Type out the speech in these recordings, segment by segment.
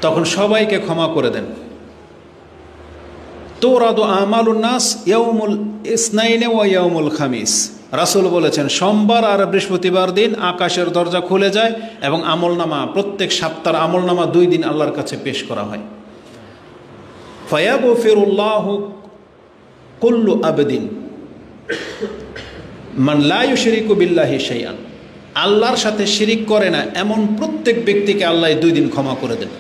তখন সবাইকে ক্ষমা করে দেন। তুরাদু আমালুন নাস ইয়াউমুল ইসনাইনে ওয়া ইয়াউমুল খামিস, রাসূল বলেছেন সোমবার আর বৃহস্পতিবার দিন আকাশের দরজা খুলে যায় এবং আমলনামা, প্রত্যেক সপ্তাহের আমলনামা 2 দিন আল্লাহর কাছে পেশ করা হয়। ফায়াগফিরুল্লাহু কুল্লু আবদিন মান লা ইউশরিকু বিল্লাহি শাইআন, আল্লাহর সাথে শিরিক করে না এমন প্রত্যেক ব্যক্তিকে আল্লাহ 2 দিন ক্ষমা করে দেন।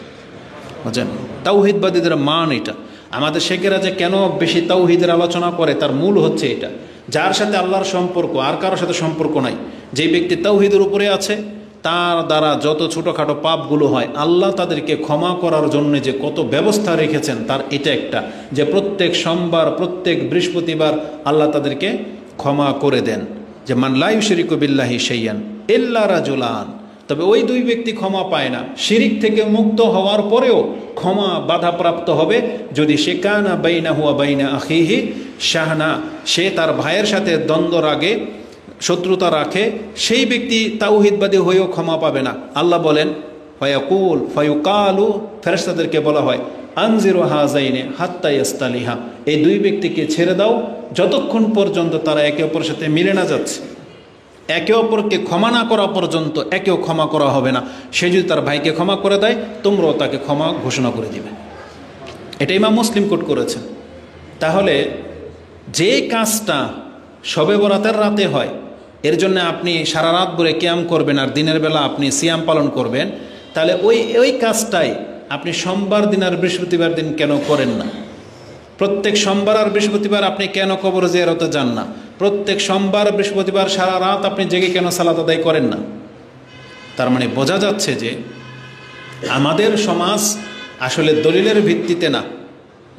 বুঝছেন, তাওহীদবাদীদের মান এটা। আমাদের শেখেরা যে কেন বেশি তাওহীদের আলোচনা করে তার মূল হচ্ছে এটা, যার সাথে আল্লাহর সম্পর্ক আর কারোর সাথে সম্পর্ক নাই, যেই ব্যক্তি তাওহীদের উপরে আছে তার দ্বারা যত ছোটোখাটো পাপগুলো হয় আল্লাহ তাদেরকে ক্ষমা করার জন্য যে কত ব্যবস্থা রেখেছেন তার এটা একটা, যে প্রত্যেক সোমবার প্রত্যেক বৃহস্পতিবার আল্লাহ তাদেরকে ক্ষমা করে দেন। যে মান লা ইউশরিকু বিল্লাহি শাইআন ইল্লা রাজুলান, তবে ওই 2 ব্যক্তি ক্ষমা পায় না। শিরিক থেকে মুক্ত হওয়ার পরেও ক্ষমা বাধাপ্রাপ্ত হবে যদি সে কানা বাইনাহু ওয়া বাইনা আখিহি শাহনা, সে তার ভাইয়ের সাথে দ্বন্দ্ব রাগে শত্রুতা রাখে, সেই ব্যক্তি তাওহীদবাদী হয়েও ক্ষমা পাবে না। আল্লাহ বলেন ফায়ুকালু, ফেরেশতাদেরকে বলা হয় আনজিরু হাযাইনি হাত্তা ইয়াস্তালিহা, এই 2 ব্যক্তিকে ছেড়ে দাও যতক্ষণ পর্যন্ত তারা একে অপরের সাথে মিলে না যাচ্ছে, একে অপরকে ক্ষমা না করা পর্যন্ত একেও ক্ষমা করা হবে না। সে যদি তার ভাইকে ক্ষমা করে দেয় তোমরাও তাকে ক্ষমা ঘোষণা করে দিবে। এটা ইমাম মুসলিম কোট করেছেন। তাহলে যে কাজটা শবে বরাতের রাতে হয় এর জন্য আপনি সারা রাত ভরে কিয়াম করবেন আর দিনের বেলা আপনি সিয়াম পালন করবেন, তাহলে ওই কাজটাই আপনি সোমবার দিন আর বৃহস্পতিবার দিন কেন করেন না? প্রত্যেক সোমবার আর বৃহস্পতিবার আপনি কেন কবর জিয়ারতে যান না? প্রত্যেক সোমবার বৃহস্পতিবার সারা রাত আপনি জেগে কেন সালাত আদায় করেন না? তার মানে বোঝা যাচ্ছে যে আমাদের সমাজ আসলে দলিলের ভিত্তিতে না,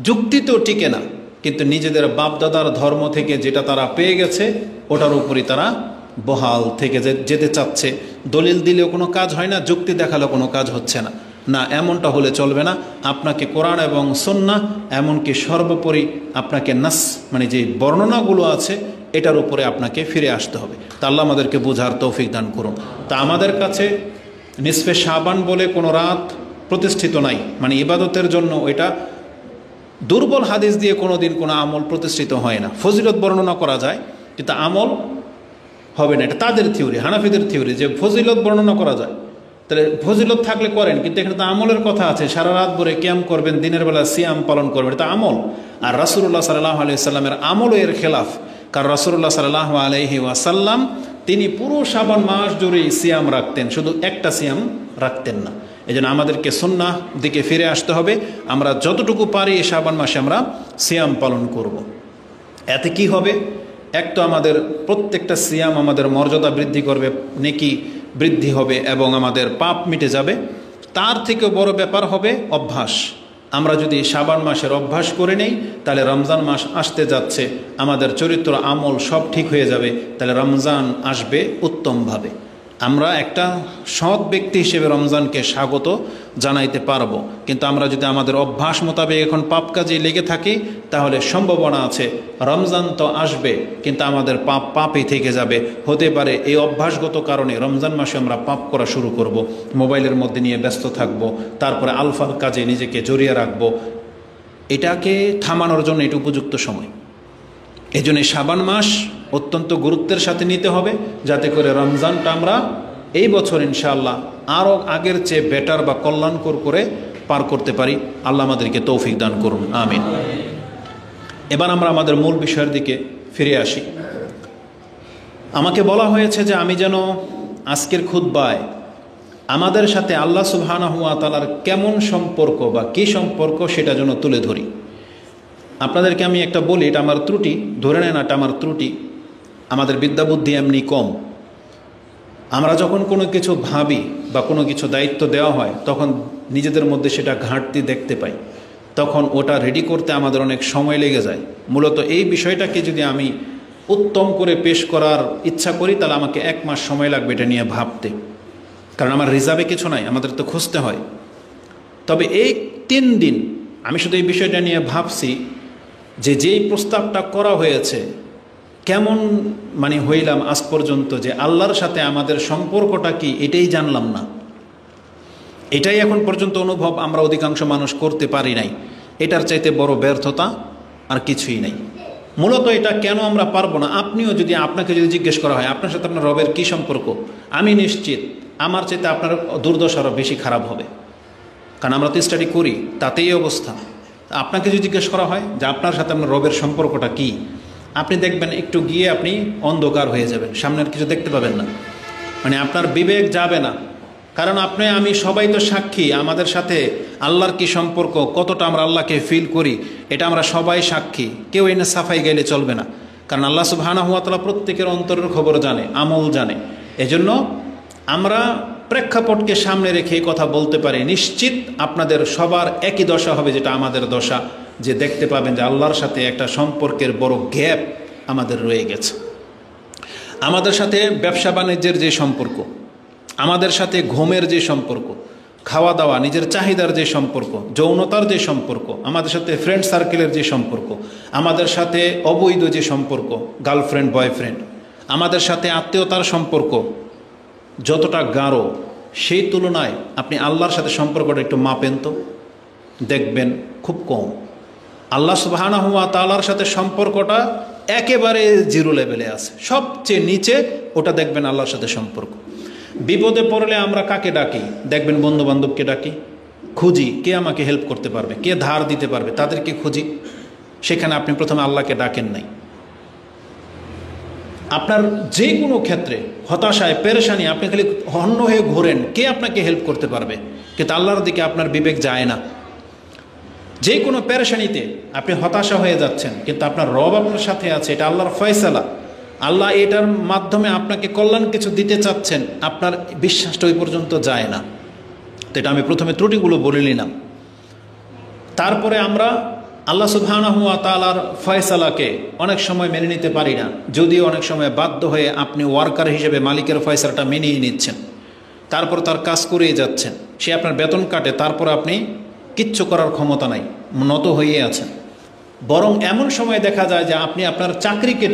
যুক্তিতেও টিকে না, কিন্তু নিজেদের বাপদাদার ধর্ম থেকে যেটা তারা পেয়ে গেছে ওটার উপরই তারা বহাল থেকে যেতে চাচ্ছে। দলিল দিলেও কোনো কাজ হয় না, যুক্তি দেখালেও কোনো কাজ হচ্ছে না। না, এমনটা হলে চলবে না। আপনাকে কোরআন এবং সুন্নাহ, এমনকি সর্বোপরি আপনাকে নাস মানে যে বর্ণনাগুলো আছে এটার উপরে আপনাকে ফিরে আসতে হবে। তা আল্লাহ আমাদেরকে বোঝার তৌফিক দান করুন। তা আমাদের কাছে নিসফে শাবান বলে কোনো রাত প্রতিষ্ঠিত নাই, মানে ইবাদতের জন্য ওইটা দুর্বল হাদিস দিয়ে কোনো দিন কোনো আমল প্রতিষ্ঠিত হয় না। ফজিলত বর্ণনা করা যায় কিন্তু আমল হবে না, এটা তাদের থিওরি, হানাফিদের থিওরি যে ফজিলত বর্ণনা করা যায়। তাহলে ফজিলত থাকলে করেন, কিন্তু এখানে তো আমলের কথা আছে, সারা রাত ভরে কিয়াম করবেন, দিনের বেলা সিয়াম পালন করবেন, এটা আমল। আর রাসূলুল্লাহ সাল্লাল্লাহু আলাইহি ওয়াসাল্লামের আমলও এর খেলাফ, কারণ রাসূলুল্লাহ সাল্লাল্লাহু আলাইহি ওয়াসাল্লাম তিনি পুরো শাবান মাস জুড়েই সিয়াম রাখতেন, শুধু একটা সিয়াম রাখতেন না। এই জন্য আমাদেরকে সুন্নাহ দিকে ফিরে আসতে হবে। আমরা যতটুকু পারি এই শাবান মাসে আমরা সিয়াম পালন করব। এতে কি হবে? এক তো আমাদের প্রত্যেকটা সিয়াম আমাদের মর্যাদা বৃদ্ধি করবে, নেকি বৃদ্ধি হবে এবং আমাদের পাপ মিটে যাবে। তার থেকেও বড় ব্যাপার হবে অভ্যাস। আমরা যদি শাবান মাসের অভ্যাস করে নেই তাহলে রমজান মাস আসতে যাচ্ছে, আমাদের চরিত্র আমল সব ঠিক হয়ে যাবে, তাহলে রমজান আসবে উত্তমভাবে। আমরা একটা সৎ ব্যক্তি হিসেবে রমজানকে স্বাগত জানাইতে পারবো। কিন্তু আমরা যদি আমাদের অভ্যাস মোতাবেক এখন পাপ কাজে লেগে থাকি তাহলে সম্ভাবনা আছে রমজান তো আসবে কিন্তু আমাদের পাপই থেকে যাবে। হতে পারে এই অভ্যাসগত কারণে রমজান মাসে আমরা পাপ করা শুরু করব, মোবাইলের মধ্যে নিয়ে ব্যস্ত থাকব, তারপরে আলফাল কাজে নিজেকে জড়িয়ে রাখবো। এটাকে থামানোর জন্য এটা উপযুক্ত সময়। এই জন্য শাবান মাস অত্যন্ত গুরুত্বের সাথে নিতে হবে, যাতে করে রমজানটা আমরা এই বছর ইনশাআল্লাহ আরও আগের চেয়ে বেটার বা কল্যাণকর করে পার করতে পারি। আল্লাহ আমাদেরকে তৌফিক দান করুন, আমিন। এবার আমরা আমাদের মূল বিষয়ের দিকে ফিরে আসি। আমাকে বলা হয়েছে যে আমি যেন আজকের খুতবায় আমাদের সাথে আল্লাহ সুবহানাহু ওয়া তাআলার কেমন সম্পর্ক বা কী সম্পর্ক সেটা যেন তুলে ধরি। আপনাদেরকে আমি একটা বলি, এটা আমার ত্রুটি, ধরে নেন এটা আমার ত্রুটি। আমাদের বিদ্যা বুদ্ধি এমনি কম। আমরা যখন কোনো কিছু ভাবি বা কোনো কিছু দায়িত্ব দেওয়া হয় তখন নিজেদের মধ্যে সেটা ঘাটতি দেখতে পাই, তখন ওটা রেডি করতে আমাদের অনেক সময় লেগে যায়। মূলত এই বিষয়টাকে যদি আমি উত্তম করে পেশ করার ইচ্ছা করি তাহলে আমাকে 1 মাস সময় লাগবে এটা নিয়ে ভাবতে, কারণ আমার রিজার্ভে কিছু নাই, আমাদের তো খুঁজতে হয়। তবে এই 3 দিন আমি শুধু এই বিষয়টা নিয়ে ভাবছি যে যেই প্রস্তাবটা করা হয়েছে কেমন মানে হইলাম আজ পর্যন্ত, যে আল্লাহর সাথে আমাদের সম্পর্কটা কি এটাই জানলাম না। এটাই এখন পর্যন্ত অনুভব আমরা অধিকাংশ মানুষ করতে পারি নাই। এটার চাইতে বড় ব্যর্থতা আর কিছুই নাই। মূলত এটা কেন আমরা পারবো না, আপনিও যদি আপনাকে যদি জিজ্ঞেস করা হয় আপনার সাথে আপনার রবের কী সম্পর্ক, আমি নিশ্চিত আমার চাইতে আপনার দুর্দশা আরও বেশি খারাপ হবে। কারণ আমরা তো স্টাডি করি, তাতেই অবস্থা। আপনাকে যদি জিজ্ঞেস করা হয় যে আপনার সাথে আপনার রবের সম্পর্কটা কী, আপনি দেখবেন একটু গিয়ে আপনি অন্ধকার হয়ে যাবেন, সামনের কিছু দেখতে পাবেন না, মানে আপনার বিবেক যাবে না। কারণ আপনি আমি সবাই তো সাক্ষী আমাদের সাথে আল্লাহর কি সম্পর্ক, কতটা আমরা আল্লাহকে ফিল করি, এটা আমরা সবাই সাক্ষী। কেউ এনে সাফাই গেলে চলবে না, কারণ আল্লাহ সুবহানাহু ওয়া তাআলা প্রত্যেকের অন্তরের খবর জানে, আমল জানে। এজন্য আমরা প্রেক্ষাপটকে সামনে রেখে কথা বলতে পারি, নিশ্চিত আপনাদের সবার একই দশা হবে যেটা আমাদের দশা, যে দেখতে পাবেন যে আল্লাহর সাথে একটা সম্পর্কের বড় গ্যাপ আমাদের রয়ে গেছে। আমাদের সাথে ব্যবসা বাণিজ্যের যে সম্পর্ক, আমাদের সাথে ঘুমের যে সম্পর্ক, খাওয়া দাওয়া, নিজের চাহিদার যে সম্পর্ক, যৌনতার যে সম্পর্ক, আমাদের সাথে ফ্রেন্ড সার্কেলের যে সম্পর্ক, আমাদের সাথে অবৈধ যে সম্পর্ক, গার্লফ্রেন্ড বয়ফ্রেন্ড, আমাদের সাথে আত্মীয়তার সম্পর্ক যতটা গাঢ়, সেই তুলনায় আপনি আল্লাহর সাথে সম্পর্কটা একটু মাপেন তো, দেখবেন খুব কম। আল্লাহ সুবহানাহু ওয়া তাআলার সাথে সম্পর্কটা একেবারে জিরো লেভেলে আছে, সবচেয়ে নিচে ওটা দেখবেন আল্লাহর সাথে সম্পর্ক। বিপদে পড়লে আমরা কাকে ডাকি, দেখবেন বন্ধু বান্ধবকে ডাকি, খুঁজি কে আমাকে হেল্প করতে পারবে, কে ধার দিতে পারবে, তাদেরকে খুঁজি। সেখানে আপনি প্রথমে আল্লাহকে ডাকেন নাই। আপনার যে কোনো ক্ষেত্রে হতাশায় পেরেশানি আপনি খালি হন্য হয়ে ঘোরেন, কে আপনাকে হেল্প করতে পারবে, কিন্তু আল্লাহর দিকে আপনার বিবেক যায় না। যে কোনো পেরেশানিতে আপনি হতাশা হয়ে যাচ্ছেন, কিন্তু আপনার রব আপনার সাথে আছে, এটা আল্লাহর ফয়সালা, আল্লাহ এটার মাধ্যমে আপনাকে কল্যাণ কিছু দিতে চাচ্ছেন, আপনার বিশ্বাসটা ওই পর্যন্ত যায় না। তো এটা আমি প্রথমে ত্রুটিগুলো বলে নিলাম। তারপরে আমরা আল্লাহ সুবহানাহু ওয়া তাআলার ফয়সালাকে অনেক সময় মেনে নিতে পারি না, যদিও অনেক সময় বাধ্য হয়ে আপনি ওয়ার্কার হিসেবে মালিকের ফয়সালাটা মেনেই নিচ্ছেন, তারপর তার কাজ করেই যাচ্ছেন, সে আপনার বেতন কাটে, তারপর আপনি কিচ্ছু করার ক্ষমতা নাই, নত হয়ে আছেন। বরং এমন সময় দেখা যায় যে আপনি আপনার চাকরিকে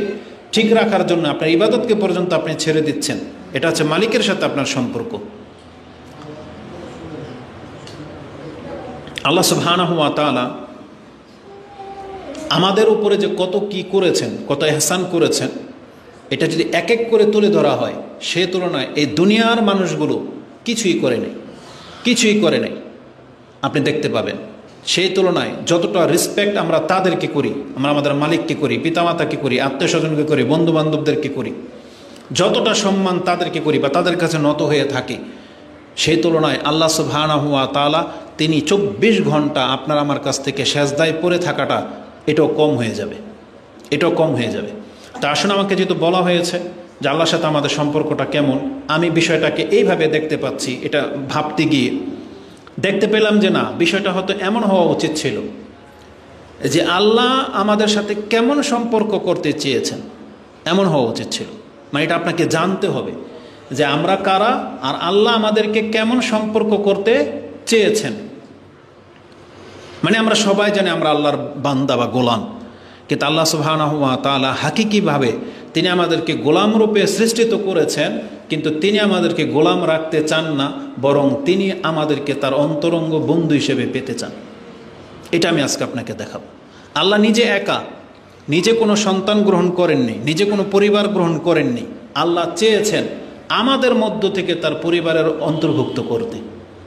ঠিক রাখার জন্য আপনার ইবাদতকে পর্যন্ত আপনি ছেড়ে দিচ্ছেন। এটা হচ্ছে মালিকের সাথে আপনার সম্পর্ক। আল্লাহ সুবহানাহু ওয়া তাআলা আমাদের উপরে যে কত কি করেছেন, কত ইহসান করেছেন, এটা যদি এক এক করে তুলে ধরা হয়, সে তুলনায় এই দুনিয়ার মানুষগুলো কিছুই করে নেই, কিছুই করে নেই। আপনি দেখতে পাবেন সেই তুলনায় যতটা রেসপেক্ট আমরা তাদেরকে করি, আমরা আমাদের মালিককে করি, পিতামাতাকে করি, আত্মীয় স্বজনকে করি, বন্ধু বান্ধবদেরকে করি, যতটা সম্মান তাদেরকে করি বা তাদের কাছে নত হয়ে থাকি, সেই তুলনায় আল্লাহ সুবহানাহু ওয়া তাআলা তিনি 24 ঘন্টা আপনার আমার কাছ থেকে সেজদায় পড়ে থাকাটা এটাও কম হয়ে যাবে, এটাও কম হয়ে যাবে। তা আসলে আমাকে যেহেতু বলা হয়েছে যে আল্লাহর সাথে আমাদের সম্পর্কটা কেমন, আমি বিষয়টাকে এইভাবে দেখতে পাচ্ছি। এটা ভাবতে গিয়ে দেখতে পেলাম যে না, বিষয়টা হয়তো এমন হওয়া উচিত ছিল যে আল্লাহ আমাদের সাথে কেমন সম্পর্ক করতে চেয়েছেন, এমন হওয়া উচিত ছিল। মানে এটা আপনাকে জানতে হবে যে আমরা কারা আর আল্লাহ আমাদেরকে কেমন সম্পর্ক করতে চেয়েছেন। মানে আমরা সবাই জানি আমরা আল্লাহর বান্দা বা গোলাম, কিন্তু আল্লাহ সুবহানাহু ওয়া তাআলা হাকিকিভাবে তিনি আমাদেরকে গোলাম রূপে সৃষ্টিত করেছেন, কিন্তু তিনি আমাদেরকে গোলাম রাখতে চান না, বরং তিনি আমাদেরকে তার অন্তরঙ্গ বন্ধু হিসেবে পেতে চান। এটা আমি আজকে আপনাকে দেখাবো। আল্লাহ নিজে একা, নিজে কোনো সন্তান গ্রহণ করেননি, নিজে কোনো পরিবার গ্রহণ করেননি। আল্লাহ চেয়েছেন আমাদের মধ্য থেকে তার পরিবারের অন্তর্ভুক্ত করতে,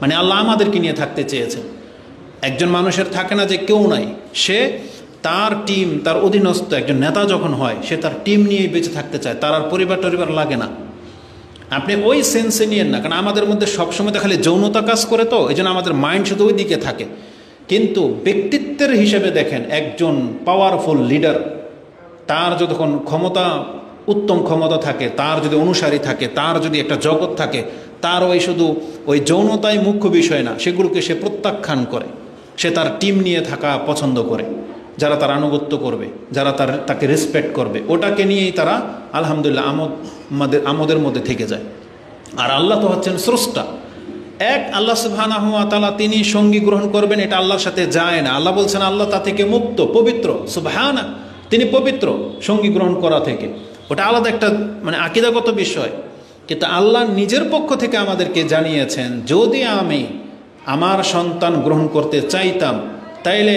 মানে আল্লাহ আমাদেরকে নিয়ে থাকতে চেয়েছেন। একজন মানুষের থাকে না যে কেউ নাই, সে তার টিম, তার অধীনস্থ একজন নেতা যখন হয়, সে তার টিম নিয়েই বেঁচে থাকতে চায়, তার আর পরিবার টরিবার লাগে না। আপনি ওই সেন্সে নিয়েন না, কারণ আমাদের মধ্যে সবসময় খালি যৌনতা কাজ করে, তো এই জন্য আমাদের মাইন্ড শুধু ওই দিকে থাকে। কিন্তু ব্যক্তিত্বের হিসেবে দেখেন, একজন পাওয়ারফুল লিডার, তার যতক্ষণ ক্ষমতা, উত্তম ক্ষমতা থাকে, তার যদি অনুসারী থাকে, তার যদি একটা জগৎ থাকে, তার ওই শুধু ওই যৌনতাই মুখ্য বিষয় না, সেগুলোকে সে প্রত্যাখ্যান করে। সে তার টিম নিয়ে থাকা পছন্দ করে, যারা তার আনুগত্য করবে, যারা তাকে রেসপেক্ট করবে, ওটাকে নিয়েই তারা আলহামদুলিল্লাহ আমোদের মধ্যে থেকে যায়। আর আল্লাহ তো হচ্ছেন স্রষ্টা এক। আল্লাহ সুবহানাহু ওয়া তাআলা তিনি সঙ্গী গ্রহণ করবেন, এটা আল্লাহর সাথে যায় না। আল্লাহ বলছেন আল্লাহ তা থেকে মুক্ত, পবিত্র, সুবহানা, তিনি পবিত্র সঙ্গী গ্রহণ করা থেকে। ওটা আলাদা একটা মানে আকীদাগত বিষয়। কিন্তু আল্লাহ নিজের পক্ষ থেকে আমাদেরকে জানিয়েছেন, যদি আমি আমার সন্তান গ্রহণ করতে চাইতাম, তাইলে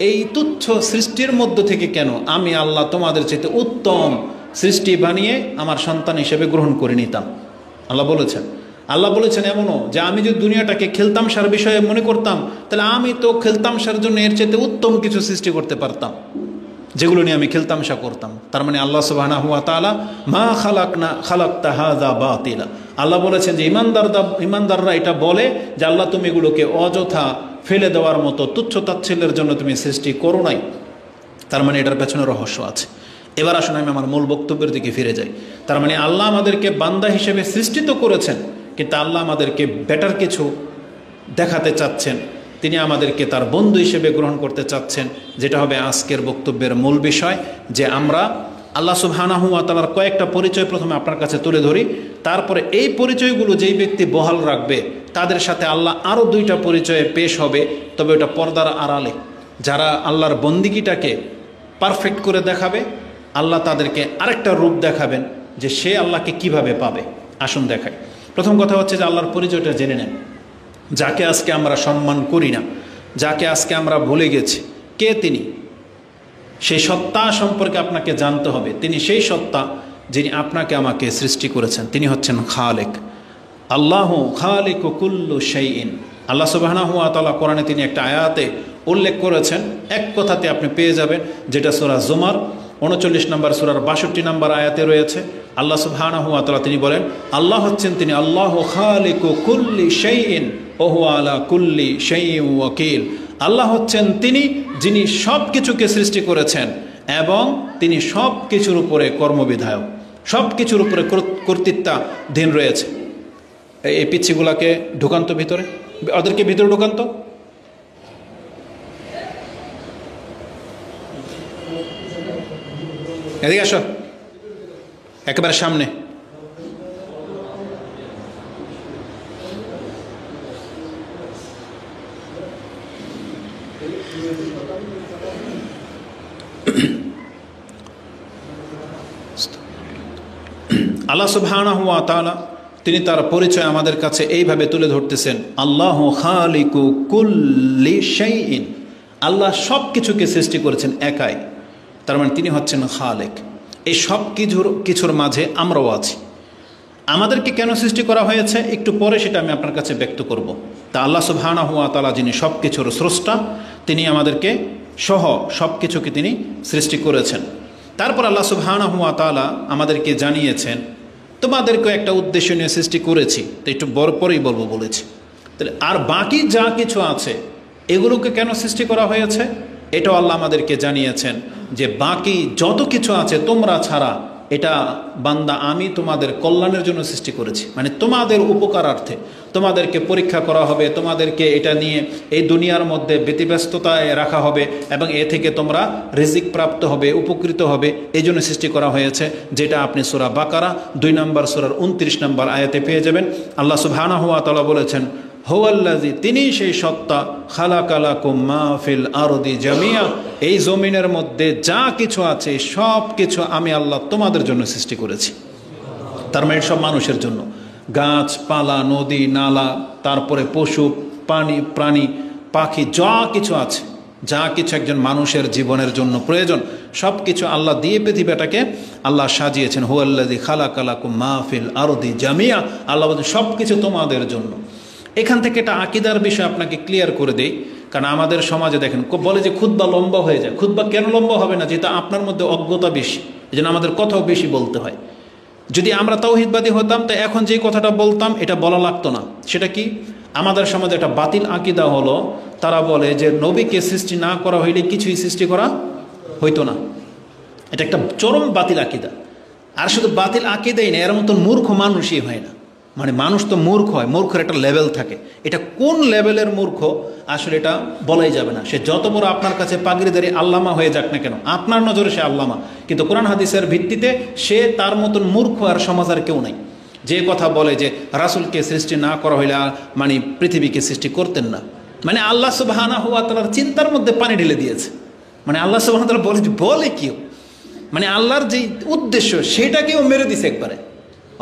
এই তুচ্ছ সৃষ্টির মধ্য থেকে কেন আমি আল্লাহ তোমাদের চাইতে উত্তম সৃষ্টি বানিয়ে আমার সন্তান হিসেবে গ্রহণ করে নিতাম। আল্লাহ বলেছেন এমনও যে আমি যদি দুনিয়াটাকে খেলতামশার বিষয়ে মনে করতাম, তাহলে আমি তো খেলতামশার জন্য এর চাইতে উত্তম কিছু সৃষ্টি করতে পারতাম, যেগুলো নিয়ে আমি খেলতামশা করতাম। তার মানে আল্লাহ সুবহানাহু ওয়া তাআলা মা খালাকতা হাযা বাতিলা, আল্লাহ বলেছেন যে ইমানদাররা এটা বলে যে আল্লাহ তুমি এগুলোকে অযথা ফেলে দেওয়ার মতো তুচ্ছ তাচ্ছিল্যের জন্য তুমি সৃষ্টি করো নাই। তার মানে এটার পেছনে রহস্য আছে। এবার আসুন আমি আমার মূল বক্তব্যের দিকে ফিরে যাই। তার মানে আল্লাহ আমাদেরকে বান্দা হিসেবে সৃষ্টি তো করেছেন, কিন্তু আল্লাহ আমাদেরকে বেটার কিছু দেখাতে চাচ্ছেন, তিনি আমাদেরকে তার বন্ধু হিসেবে গ্রহণ করতে চাচ্ছেন, যেটা হবে আজকের বক্তব্যের মূল বিষয়। যে আমরা আল্লাহ সুবহানাহু ওয়া তাআলার কয়েকটা পরিচয় প্রথমে আপনার কাছে তুলে ধরি, তারপরে এই পরিচয়গুলো যেই ব্যক্তি বহাল রাখবে তাদের সাথে আল্লাহ আরও দুইটা পরিচয়ে পেশ হবে, তবে ওটা পর্দার আড়ালে। যারা আল্লাহর বন্দিগিটাকে পারফেক্ট করে দেখাবে, আল্লাহ তাদেরকে আরেকটা রূপ দেখাবেন যে সে আল্লাহকে কিভাবে পাবে। আসুন দেখাই। প্রথম কথা হচ্ছে যে আল্লাহর পরিচয়টা জেনে নেন। যাকে আজকে আমরা সম্মান করি না, যাকে আজকে আমরা ভুলে গেছি, কে তিনি? সেই সত্তা সম্পর্কে আপনাকে জানতে হবে। তিনি সেই সত্তা যিনি আপনাকে আমাকে সৃষ্টি করেছেন। তিনি হচ্ছেন খালেক। আল্লাহু খালিকু কুল্লু শাইইন। আল্লাহ সুবহানাহু ওয়া তাআলা কোরআনে তিনি একটা আয়াতে উল্লেখ করেছেন, এক কথাতে আপনি পেয়ে যাবেন, যেটা সূরা জুমার 39 নম্বর সূরার 62 নম্বর আয়াতে রয়েছে। আল্লাহ সুবহানাহু ওয়া তাআলা তিনি বলেন, আল্লাহ হচ্ছেন তিনি আল্লাহু খালিকু কুল্লি শাইইন ওয়া হুয়া আলা কুল্লি শাইইন ওয়াকিল। আল্লাহ হচ্ছেন তিনি যিনি সব কিছুকে সৃষ্টি করেছেন এবং তিনি সব কিছুর উপরে কর্মবিধায়ক, সব কিছুর উপরে কর্তৃত্বাধীন রয়েছে। এই পিচ্ছিগুলাকে ঢুকান্ত ভিতরে, ওদেরকে ভিতরে ঢুকান্ত। এদিকে আসো, একেবারে সামনে। আল্লাহ সুবহানাহু ওয়া তাআলা তিনি তার পরিচয় আমাদের কাছে এইভাবে তুলে ধরতেছেন, আল্লাহু খালিকু কুল্লি শাইইন। আল্লাহ সব কিছুকে সৃষ্টি করেছেন একাই, তার মানে তিনি হচ্ছেন খালেক। এই সব কিছুর মাঝে আমরাও আছি। আমাদেরকে কেন সৃষ্টি করা হয়েছে একটু পরে সেটা আমি আপনার কাছে ব্যক্ত করব। তা আল্লাহ সুবহানাহু ওয়া তাআলা যিনি সব কিছুর স্রষ্টা, তিনি আমাদেরকে সহ সব কিছুকে তিনি সৃষ্টি করেছেন। তারপর আল্লাহ সুবহানাহু ওয়া তাআলা আমাদেরকে জানিয়েছেন, তোমাদেরকে একটা উদ্দেশ্য নিয়ে সৃষ্টি করেছি, তো একটু বড় পরেই বলবো বলেছি। তাহলে আর বাকি যা কিছু আছে এগুলোকে কেন সৃষ্টি করা হয়েছে এটাও আল্লাহ আমাদেরকে জানিয়েছেন, যে বাকি যত কিছু আছে তোমরা ছাড়া এটা বান্দা আমি তোমাদের কল্যাণের জন্য সৃষ্টি করেছি। মানে তোমাদের উপকারার্থে তোমাদেরকে পরীক্ষা করা হবে, তোমাদেরকে এটা নিয়ে এই দুনিয়ার মধ্যে ব্যতিব্যস্ততায় রাখা হবে এবং এ থেকে তোমরা রিজিক প্রাপ্ত হবে, উপকৃত হবে, এই জন্য সৃষ্টি করা হয়েছে। যেটা আপনি সূরা বাকারা 2 নম্বর সূরার 29 নম্বর আয়াতে পেয়ে যাবেন। আল্লাহ সুবহানাহু ওয়া তাআলা বলেছেন, হুয়াল্লাযী, তিনি সেই সত্তা, খালাকা লাকুম মা ফিল আরদি জামিয়া, এই জমিনের মধ্যে যা কিছু আছে সব কিছু আমি আল্লাহ তোমাদের জন্য সৃষ্টি করেছি। তার মানে সব মানুষের জন্য, গাছপালা, নদী নালা, তারপরে পশু প্রাণী পাখি যা কিছু আছে, যা কিছু একজন মানুষের জীবনের জন্য প্রয়োজন সব কিছু আল্লাহ দিয়ে পৃথিবীটাকে আল্লাহ সাজিয়েছেন। হুয়াল্লাযী খালাকা লাকুম মা ফিল আরদি জামিয়া, আল্লাহ বলেন সব কিছু তোমাদের জন্য। এখান থেকে একটা আকীদার বিষয় আপনাকে ক্লিয়ার করে দেই, কারণ আমাদের সমাজে দেখেন বলে যে খুতবা লম্বা হয়ে যায়। খুতবা কেন লম্বা হবে না? যেটা আপনার মধ্যে অজ্ঞতা বেশি, এই জন্য আমাদের কথাও বেশি বলতে হয়। যদি আমরা তাওহীদবাদী হতাম তো এখন যে কথাটা বলতাম এটা বলা লাগতো না। সেটা কি? আমাদের সমাজে একটা বাতিল আকীদা হলো, তারা বলে যে নবীকে সৃষ্টি না করা হইলে কিছুই সৃষ্টি করা হইতো না। এটা একটা চরম বাতিল আকীদা। আর শুধু বাতিল আকীদাই না, এর মতন মূর্খ মানুষই হয় না। মানে মানুষ তো মূর্খ হয়, মূর্খের একটা লেভেল থাকে। এটা কোন লেভেলের মূর্খ আসলে এটা বলাই যাবে না। সে যত বড় আপনার কাছে পাগড়িদারি আল্লামা হয়ে যাক না কেন, আপনার নজরে সে আল্লামা, কিন্তু কোরআন হাদিসের ভিত্তিতে সে তার মতন মূর্খ আর সমাজ আর কেউ নাই। যে কথা বলে যে রাসূলকে সৃষ্টি না করা হইলে মানে পৃথিবীকে সৃষ্টি করতেন না, মানে আল্লাহ সুবহানাহু ওয়া তাআলার চিন্তার মধ্যে পানি ঢেলে দিয়েছে। মানে আল্লাহ সুবহানাহু ওয়া তাআলা বলে কেউ, মানে আল্লাহর যে উদ্দেশ্য সেটাকেও মেরে দিছে একবারে।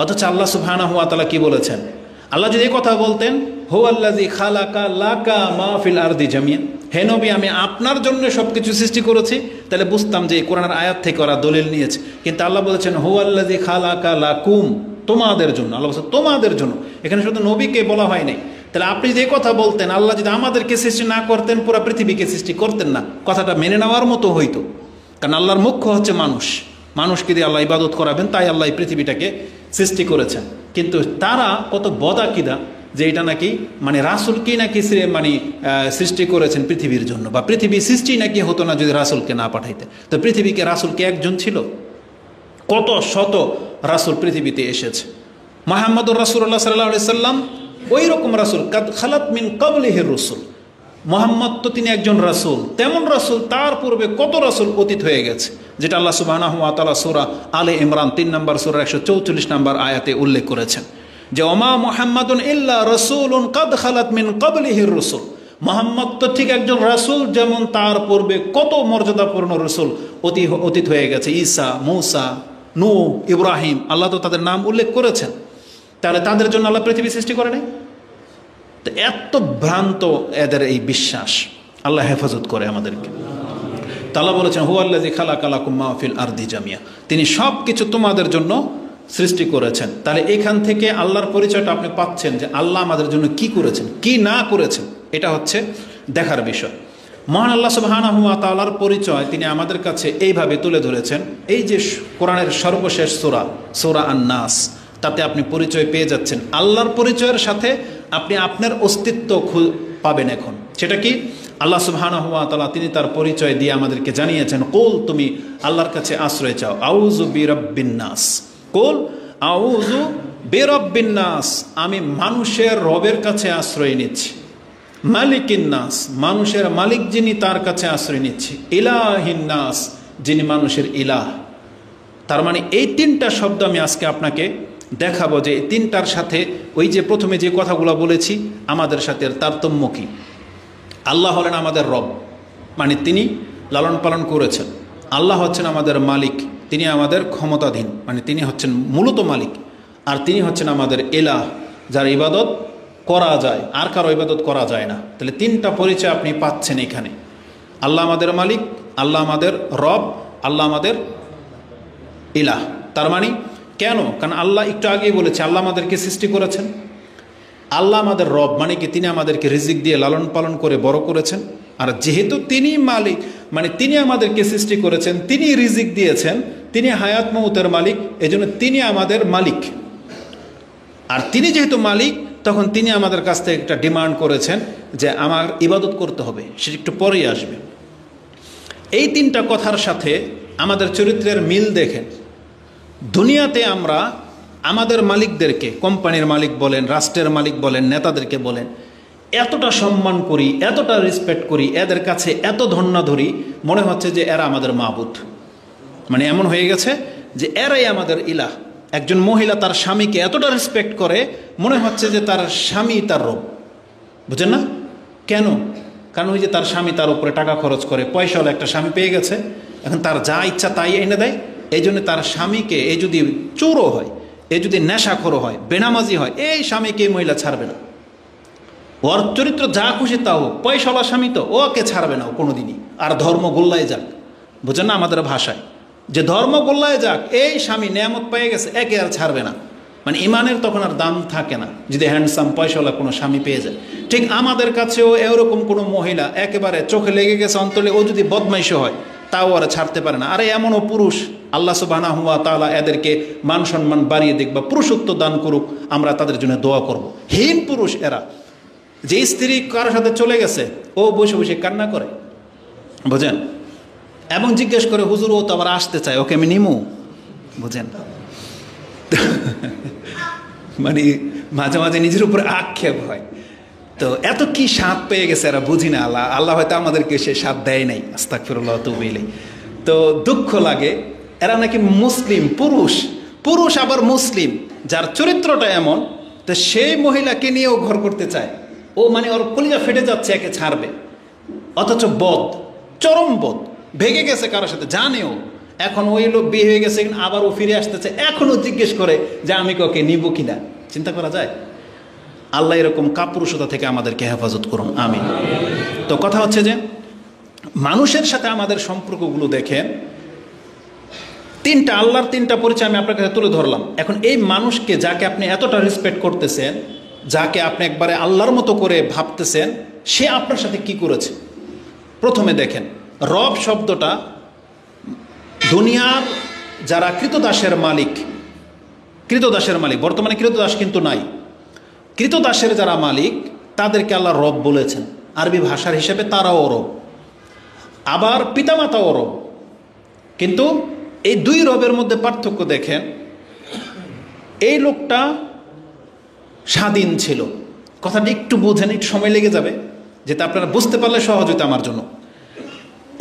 অথচ আল্লাহ সুবহানাহু ওয়া তাআলা কি বলেছেন? আল্লাহ যদি এই কথা বলতেন, হুয়াল্লাযী খালাকা লাকা মা ফিল আরদি জামিয়া, হে নবী আমি আপনার জন্য সব কিছু সৃষ্টি করেছি, তাহলে বুঝতাম যে কোরআনের আয়াত থেকে ওরা দলিল নিয়েছে। কিন্তু আল্লাহ বলেছেন হুয়াল্লাযী খালাকা লাকুম, তোমাদের জন্য। আল্লাহ বলছেন তোমাদের জন্য, এখানে শুধু নবীকে বলা হয় নাই। তাহলে আপনি যে কথা বলতেন, আল্লাহ যদি আমাদেরকে সৃষ্টি না করতেন পুরো পৃথিবীকে সৃষ্টি করতেন না, কথাটা মেনে নেওয়ার মতো হইতো। কারণ আল্লাহর মুখ্য হচ্ছে মানুষ, মানুষকে দিয়ে আল্লাহ ইবাদত করাবেন, তাই আল্লাহ এই পৃথিবীটাকে সৃষ্টি করেছেন। কিন্তু তারা কত বদাকিদা যে এটা নাকি মানে রাসূলকেই নাকি মানে সৃষ্টি করেছেন পৃথিবীর জন্য, বা পৃথিবীর সৃষ্টি নাকি হতো না যদি রাসূলকে না পাঠাইতে। তো পৃথিবীকে রাসূলকে একজন ছিল? কত শত রাসূল পৃথিবীতে এসেছে। মুহাম্মদুর রাসূলুল্লাহ সাল্লাল্লাহু আলাইহি সাল্লাম ওই রকম রাসূল, কাদ খালাত মিন ক্বাবলিহির রাসূল। মুহাম্মদ তো তিনি একজন রাসূল, তেমন রাসূল তার পূর্বে কত রাসূল অতীত হয়ে গেছে, যেটা আল্লাহ সুবহানাহু ওয়া তাআলা সূরা আলে ইমরান 3 নম্বর সূরার 144 নম্বর আয়াতে উল্লেখ করেছেন যে ওমা মুহাম্মাদুন ইল্লা রাসূলুন কাদ খালাত মিন ক্বাবলিহির রাসূল। মুহাম্মদ তো ঠিক একজন রাসূল, যেমন তার পূর্বে কত মর্যাদাপূর্ণ রাসূল অতীত হয়ে গেছে। ঈসা, মূসা, নূহ, ইব্রাহিম, আল্লাহ তো তাদের নাম উল্লেখ করেছেন। তাহলে তাদের জন্য আল্লাহ পৃথিবী সৃষ্টি করে নাই? তো এত ভ্রান্ত এদের এই বিশ্বাস, আল্লাহ হেফাজত করে আমাদেরকে। আল্লাহ বলেছেন হুয়াল্লাযী খালাকা লাকুম মা ফিল আরদি জামিয়া, তিনি সব কিছু তোমাদের জন্য সৃষ্টি করেছেন। তাহলে এখান থেকে আল্লাহর পরিচয়টা আপনি পাচ্ছেন যে আল্লাহ আমাদের জন্য কি করেছেন, কি না করেছেন, এটা হচ্ছে দেখার বিষয়। মহান আল্লাহ সুবহানাহু ওয়া তাআলার পরিচয় তিনি আমাদের কাছে এইভাবে তুলে ধরেছেন। এই যে কোরআনের সর্বশেষ সূরা, সূরা আন-নাস, তাতে আপনি পরিচয় পেয়ে যাচ্ছেন। আল্লাহর পরিচয়ের সাথে আপনি আপনার অস্তিত্ব পাবেন এখন। সেটা কি? আল্লাহ সুবহানাহু ওয়া তাআলা তিনি তার পরিচয় দিয়ে আমাদেরকে জানিয়েছেন, কুল, তুমি আল্লাহর কাছে আশ্রয় চাও। আউযু বিরাব্বিন নাস, কুল আউযু বিরাব্বিন নাস, আমি মানুষের রবের কাছে আশ্রয় নিচ্ছি। মালিকিন নাস, মানুষের মালিক যিনি তার কাছে আশ্রয় নিচ্ছি। ইলাহিন নাস, যিনি মানুষের ইলাহ। তার মানে এই তিনটা শব্দ আমি আজকে আপনাকে দেখাবো যে এই তিনটার সাথে ওই যে প্রথমে যে কথাগুলো বলেছি আমাদের সাথে তারতম্য কি। আল্লাহ হলেন আমাদের রব, মানে তিনি লালন পালন করেছেন। আল্লাহ হচ্ছেন আমাদের মালিক, তিনি আমাদের ক্ষমতাধীন, মানে তিনি হচ্ছেন মূলত মালিক। আর তিনি হচ্ছেন আমাদের ইলাহ, যার ইবাদত করা যায়, আর কারো ইবাদত করা যায় না। তাহলে তিনটা পরিচয় আপনি পাচ্ছেন এখানে। আল্লাহ আমাদের মালিক, আল্লাহ আমাদের রব, আল্লাহ আমাদের ইলাহ। তার মানে কেন? কারণ আল্লাহ একটু আগেই বলেছে আল্লাহ আমাদেরকে সৃষ্টি করেছেন। আল্লাহ আমাদের রব, মানে কি তিনি আমাদেরকে রিজিক দিয়ে লালন পালন করে বড় করেছেন। আর যেহেতু তিনি মালিক, মানে তিনি আমাদেরকে সৃষ্টি করেছেন, তিনি রিজিক দিয়েছেন, তিনি হায়াত মউতের মালিক, এজন্য তিনি আমাদের মালিক। আর তিনি যেহেতু মালিক, তখন তিনি আমাদের কাছ থেকে একটা ডিমান্ড করেছেন যে আমার ইবাদত করতে হবে, সেটা একটু পরেই আসবে। এই তিনটা কথার সাথে আমাদের চরিত্রের মিল দেখেন। দুনিয়াতে আমরা আমাদের মালিকদেরকে, কোম্পানির মালিক বলেন, রাষ্ট্রের মালিক বলেন, নেতাদেরকে বলেন, এতটা সম্মান করি, এতটা রেসপেক্ট করি, এদের কাছে এত ধন্য ধরি, মনে হচ্ছে যে এরা আমাদের মাবুদ। মানে এমন হয়ে গেছে যে এরাই আমাদের ইলাহ। একজন মহিলা তার স্বামীকে এতটা রেসপেক্ট করে, মনে হচ্ছে যে তার স্বামী তার রব। বুঝেন না কেন? কারণ ওই যে তার স্বামী তার উপরে টাকা খরচ করে, পয়সাওয়ালা একটা স্বামী পেয়ে গেছে, এখন তার যা ইচ্ছা তাই এনে দেয়। এই জন্য তার স্বামীকে, এই যদি চোরও হয়, এই যদি নেশাখোরও হয়, বেনামাজি হয়, এই স্বামীকে এই মহিলা ছাড়বে না। ওর চরিত্র যা খুশি তা হোক, পয়সাওয়ালা স্বামী তো, ওকে ছাড়বে না কোনোদিনই। আর ধর্ম গোল্লায় যাক, বুঝেন না আমাদের ভাষায়, যে ধর্ম গোল্লায় যাক, এই স্বামী নেয়ামত পেয়ে গেছে, একে আর ছাড়বে না। মানে ইমানের তখন আর দাম থাকে না যদি হ্যান্ডসাম পয়সাওয়ালা কোনো স্বামী পেয়ে যায়। ঠিক আমাদের কাছেও এরকম কোনো মহিলা একেবারে চোখে লেগে গেছে অন্তরে, ও যদি বদমাইশ হয় তাও ওরা ছাড়তে পারে না। আরে এমনও পুরুষ, আল্লাহ সুবহানাহু ওয়া তাআলা এদেরকে মান সম্মান বাড়িয়ে দিক বা পুরুষত্ব দান করুক, আমরা তাদের জন্য দোয়া করব। হীন পুরুষ এরা, যে স্ত্রী কারোর সাথে চলে গেছে, ও বসে বসে কান্না করে, বুঝেন, এবং জিজ্ঞেস করে হুজুর ও তো আবার আসতে চায়, ওকে আমি নিমু, বুঝেন। মানে মাঝে মাঝে নিজের উপরে আক্ষেপ হয়। তো এত কি স্বাদ পেয়ে গেছে এরা, বুঝি না। আল্লাহ হয়তো আমাদেরকে সে স্বাদ দেয় নাই, আস্তাগফিরুল্লাহ ওয়া আতুবু ইলাইহি। তো দুঃখ লাগে, এরা নাকি মুসলিম পুরুষ আবার মুসলিম, যার চরিত্রটা এমন, তো সেই মহিলাকে নিয়েও ঘর করতে চায়। ও মানে ওর কলিজা ফেটে যাচ্ছে, একে ছাড়বে, অথচ বদ, চরম বদ, ভেগে গেছে কারোর সাথে, জানেও এখন ওই লোক বিয়ে হয়ে গেছে, আবার ও ফিরে আসতেছে, এখনও জিজ্ঞেস করে যে আমি ওকে নিব কিনা। চিন্তা করা যায়? আল্লাহ এরকম কাপুরুষতা থেকে আমাদেরকে হেফাজত করুন, আমিন। তো কথা হচ্ছে যে মানুষের সাথে আমাদের সম্পর্কগুলো দেখেন, আল্লাহর তিনটা পরিচয় আমি আপনার কাছে তুলে ধরলাম। এখন এই মানুষকে, যাকে আপনি এতটা রেসপেক্ট করতেছেন, যাকে আপনি একবারে আল্লাহর মতো করে ভাবতেছেন, সে আপনার সাথে কি করেছে? প্রথমে দেখেন, রব শব্দটা দুনিয়ার যারা কৃতদাসের মালিক, বর্তমানে কৃতদাস কিন্তু নাই, কৃতদাসের যারা মালিক তাদেরকে আল্লাহ রব বলেছেন। আরবি ভাষার হিসেবে তারাও রব, আবার পিতামাতাও রব। কিন্তু এই দুই রবের মধ্যে পার্থক্য দেখেন। এই লোকটা স্বাধীন ছিল, কথাটা একটু বোঝেন, একটু সময় লেগে যাবে, যেটা আপনারা বুঝতে পারলে সহজ হতো আমার জন্য।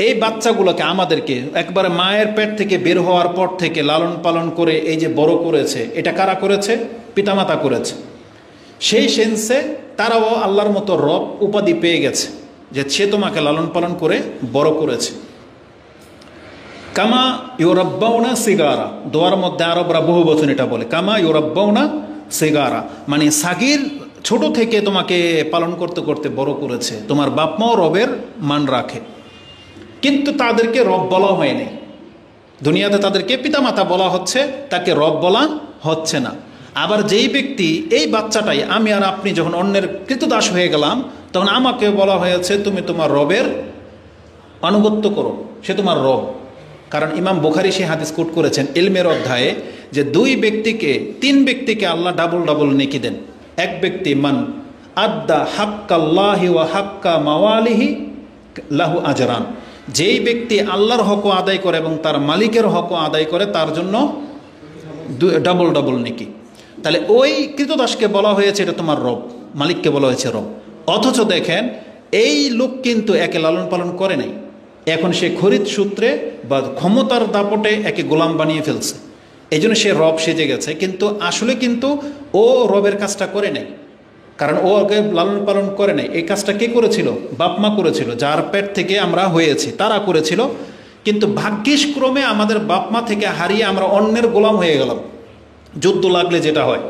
এই বাচ্চাগুলোকে, আমাদেরকে একবারে মায়ের পেট থেকে বের হওয়ার পর থেকে লালন পালন করে এই যে বড় করেছে, এটা কারা করেছে? পিতামাতা করেছে। সেই সেন্সে তারাও আল্লাহর মতো রব উপাধি পেয়ে গেছে, যে সে তোমাকে লালন পালন করে বড় করেছে। কামা ইউরাব্বাউনা সিগারা, দোয়ার মধ্যে আরবরা বহু বচন এটা বলে, কামা ইউরাব্বাউনা সিগারা, মানে সাগির ছোট থেকে তোমাকে পালন করতে করতে বড় করেছে। তোমার বাপ মাও রবের মান রাখে, কিন্তু তাদেরকে রব বলা হয়নি। দুনিয়াতে তাদেরকে পিতামাতা বলা হচ্ছে, তাকে রব বলা হচ্ছে না। আবার যেই ব্যক্তি, এই বাচ্চাটাই, আমি আর আপনি যখন অন্যের কৃতদাস হয়ে গেলাম, তখন আমাকে বলা হয়েছে তুমি তোমার রবের আনুগত্য করো, সে তোমার রব। কারণ ইমাম বুখারী সেই হাদিস কোট করেছেন ইলমের অধ্যায়ে, যে তিন ব্যক্তিকে আল্লাহ ডাবল ডাবল নেকি দেন। এক ব্যক্তি, মান আদ্দা হাক্কাল্লাহি ওয়া হাক্কা মাওয়ালিহি লাহু আজরান, যেই ব্যক্তি আল্লাহর হকও আদায় করে এবং তার মালিকের হকও আদায় করে, তার জন্য ডাবল ডাবল নেকি। তাহলে ওই কৃতদাসকে বলা হয়েছে এটা তোমার রব, মালিককে বলা হয়েছে রব। অথচ দেখেন, এই লোক কিন্তু একে লালন পালন করে নাই, এখন সে খরিদ সূত্রে বা ক্ষমতার দাপটে একে গোলাম বানিয়ে ফেলছে, এই জন্য সে রব সেজে গেছে। কিন্তু আসলে কিন্তু ও রবের কাজটা করে নাই, কারণ ও ওকে লালন পালন করে নাই। এই কাজটা কে করেছিল? বাপ মা করেছিল, যার পেট থেকে আমরা হয়েছি তারা করেছিল। কিন্তু ভাগ্যিস ক্রমে আমাদের বাপ মা থেকে হারিয়ে আমরা অন্যের গোলাম হয়ে গেলাম। যুদ্ধ লাগলে যেটা হয়,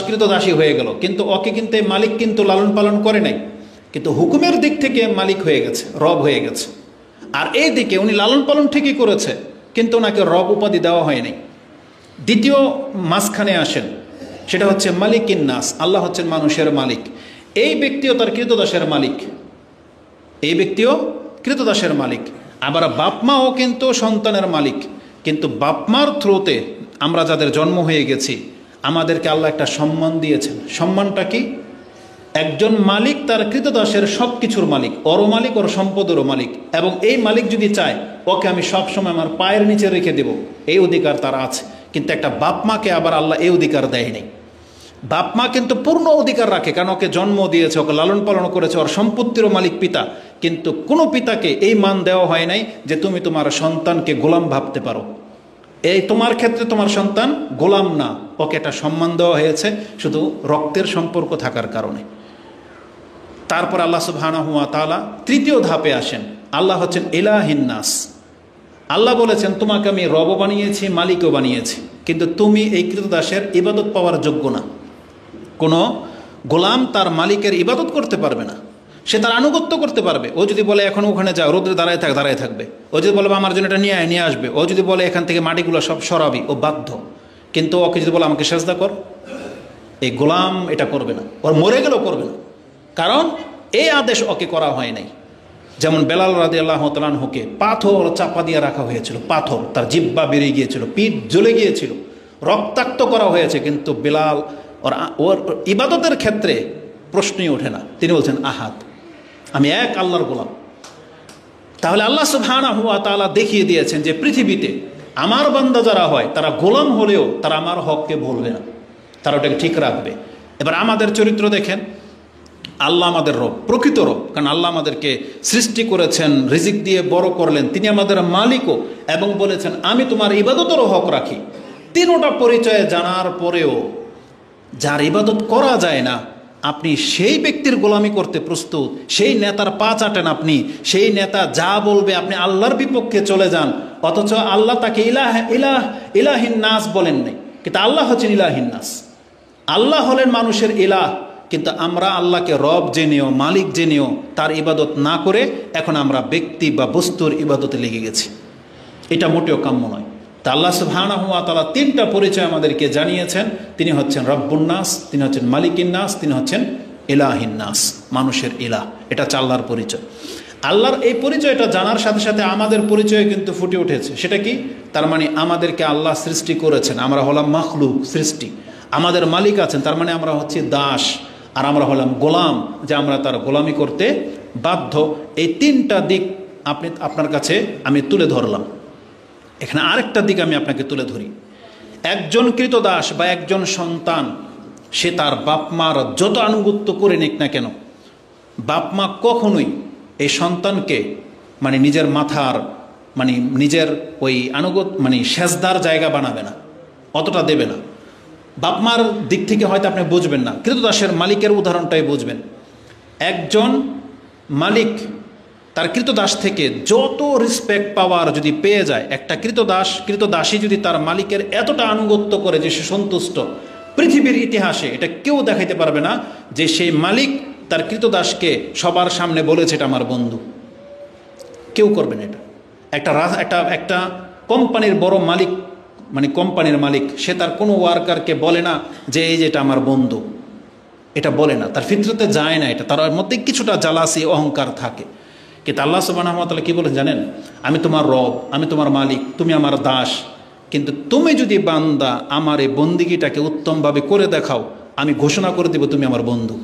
কৃতদাসী হয়ে গেল। কিন্তু ওকে কিন্তু মালিক কিন্তু লালন পালন করে নাই, কিন্তু হুকুমের দিক থেকে মালিক হয়ে গেছে, রব হয়ে গেছে। আর এই দিকে উনি লালন পালন ঠিকই করেছে, কিন্তু ওনাকে রব উপাধি দেওয়া হয়নি। দ্বিতীয় মাঝখানে আসেন, সেটা হচ্ছে মালিকিন নাস, আল্লাহ হচ্ছেন মানুষের মালিক। এই ব্যক্তিও তার কৃতদাসের মালিক, এই ব্যক্তিও কৃতদাসের মালিক। আবার বাপমাও কিন্তু সন্তানের মালিক। কিন্তু বাপমার থ্রুতে আমরা যাদের জন্ম হয়ে গেছি, আমাদেরকে আল্লাহ একটা সম্মান দিয়েছেন। সম্মানটা কি? একজন মালিক তার কৃতদাসের সব কিছুর মালিক, ওরও মালিক, ওর সম্পদেরও মালিক। এবং এই মালিক যদি চায়, ওকে আমি সবসময় আমার পায়ের নিচে রেখে দেব, এই অধিকার তার আছে। কিন্তু একটা বাপমাকে আবার আল্লাহ এই অধিকার দেয়নি। বাপমা কিন্তু পূর্ণ অধিকার রাখে, কারণ ওকে জন্ম দিয়েছে, ওকে লালন পালন করেছে, ওর সম্পত্তিরও মালিক পিতা। কিন্তু কোনো পিতাকে এই মান দেওয়া হয় নাই যে তুমি তোমার সন্তানকে গোলাম ভাবতে পারো। এই তোমার ক্ষেত্রে তোমার সন্তান গোলাম না, ওকে একটা সম্মান দেওয়া হয়েছে শুধু রক্তের সম্পর্ক থাকার কারণে। তারপর আল্লাহ সুবহানাহু ওয়া তাআলা তৃতীয় ধাপে আসেন। আল্লাহ হচ্ছেন ইলাহিন নাস। আল্লাহ বলেছেন তোমাকে আমি রব বানিয়েছি, মালিকও বানিয়েছি, কিন্তু তুমি এই কৃতদাসের ইবাদত পাওয়ার যোগ্য না। কোনো গোলাম তার মালিকের ইবাদত করতে পারবে না, সে তার আনুগত্য করতে পারবে। ও যদি বলে এখন ওখানে যাও, রোদ্রে দাঁড়ায় থাকবে। ও যদি বলে আমার জন্য এটা নিয়ে আসবে। ও যদি বলে এখান থেকে মাটিগুলো সব সরাবি, ও বাধ্য। কিন্তু ওকে যদি বলে আমাকে সেজদা কর, এই গোলাম এটা করবে না, ওর মরে গেলেও করবে না, কারণ এই আদেশ ওকে করা হয় নাই। যেমন বেলাল রাদিয়াল্লাহু তাআলা আনহুকে পাথর চাপা দিয়ে রাখা হয়েছিল, পাথর, তার জিহ্বা বেরিয়ে গিয়েছিল, পিঠ জ্বলে গিয়েছিল, রক্তাক্ত করা হয়েছে, কিন্তু বেলাল ওর ইবাদতের ক্ষেত্রে প্রশ্নই ওঠে না। তিনি বলছেন আহাদ, আমি এক আল্লাহর গোলাম। তাহলে আল্লাহ সুবহানাহু ওয়া তাআলা দেখিয়ে দিয়েছেন যে পৃথিবীতে আমার বান্দা যারা হয়, তারা গোলাম হলেও তারা আমার হককে ভুলবে না, তারা ওটাকে ঠিক রাখবে। এবার আমাদের চরিত্র দেখেন, আল্লাহ আমাদের রব, প্রকৃত রব, কারণ আল্লাহ আমাদেরকে সৃষ্টি করেছেন, রিজিক দিয়ে বড় করলেন, তিনি আমাদের মালিকও, এবং বলেছেন আমি তোমার ইবাদতেরও হক রাখি। তিনোটা পরিচয়ে জানার পরেও যার ইবাদত করা যায় না, আপনি সেই ব্যক্তির গোলামি করতে প্রস্তুত, সেই নেতার পা চাটেন আপনি, সেই নেতা যা বলবে আপনি আল্লাহর বিপক্ষে চলে যান। অথচ আল্লাহ তাকে ইলাহিন নাস বলেন নাই, কিন্তু আল্লাহ হচ্ছেন ইলাহিন নাস। আল্লাহ হলেন মানুষের ইলাহ, কিন্তু আমরা আল্লাহকে রব জেনেও মালিক জেনেও তার ইবাদত না করে এখন আমরা ব্যক্তি বা বস্তুর ইবাদতে লেগে গেছি। এটা মোটেও কাম্য নয়। তা আল্লাহ সুবহানাহু ওয়া তাআলা তিনটা পরিচয় আমাদেরকে জানিয়েছেন। তিনি হচ্ছেন রব্বুন নাস, তিনি হচ্ছেন মালিকিন নাস, তিনি হচ্ছেন ইলাহিন নাস, মানুষের ইলাহ। এটা হচ্ছে আল্লাহর পরিচয়। আল্লাহর এই পরিচয়টা জানার সাথে সাথে আমাদের পরিচয় কিন্তু ফুটে উঠেছে। সেটা কি? তার মানে আমাদেরকে আল্লাহ সৃষ্টি করেছেন, আমরা হলাম মাখলুক, সৃষ্টি। আমাদের মালিক আছেন, তার মানে আমরা হচ্ছি দাস, আর আমরা হলাম গোলাম, যে আমরা তার গোলামি করতে বাধ্য। এই তিনটা দিক আপনার কাছে আমি তুলে ধরলাম। এখানে আরেকটা দিক আমি আপনাকে তুলে ধরি। একজন কৃতদাস বা একজন সন্তান, সে তার বাপ মার যত আনুগত্য করে নিক না কেন, বাপ মা কখনোই এই সন্তানকে মানে নিজের মাথার মানে নিজের ওই সেজদার জায়গা বানাবে না, অতটা দেবে না। বাপ মার দিক থেকে হয়তো আপনি বুঝবেন না, কৃতদাসের মালিকের উদাহরণটাই বুঝবেন। একজন মালিক তার কৃতদাস থেকে যত রেসপেক্ট পাওয়ার যদি পেয়ে যায়, একটা কৃতদাসী যদি তার মালিকের এতটা আনুগত্য করে যে সে সন্তুষ্ট, পৃথিবীর ইতিহাসে এটা কেউ দেখাইতে পারবে না যে সেই মালিক তার কৃতদাসকে সবার সামনে বলেছে এটা আমার বন্ধু। কেউ করবে না এটা। একটা কোম্পানির বড় মালিক, মানে কোম্পানির মালিক, সে তার কোনো ওয়ার্কারকে বলে না যে এই যে এটা আমার বন্ধু, এটা বলে না, তার ফিতরতে যায় না এটা, তার মধ্যে কিছুটা জালাসি অহংকার থাকে। কিন্তু আল্লাহ সুবহানাহু ওয়া তাআলা কি বলেন জানেন? আমি তোমার রব, আমি তোমার মালিক, তুমি আমার দাস, কিন্তু তুমি যদি বান্দা আমার এই বন্দিগিটাকে উত্তমভাবে করে দেখাও, আমি ঘোষণা করে দেব তুমি আমার বন্ধু।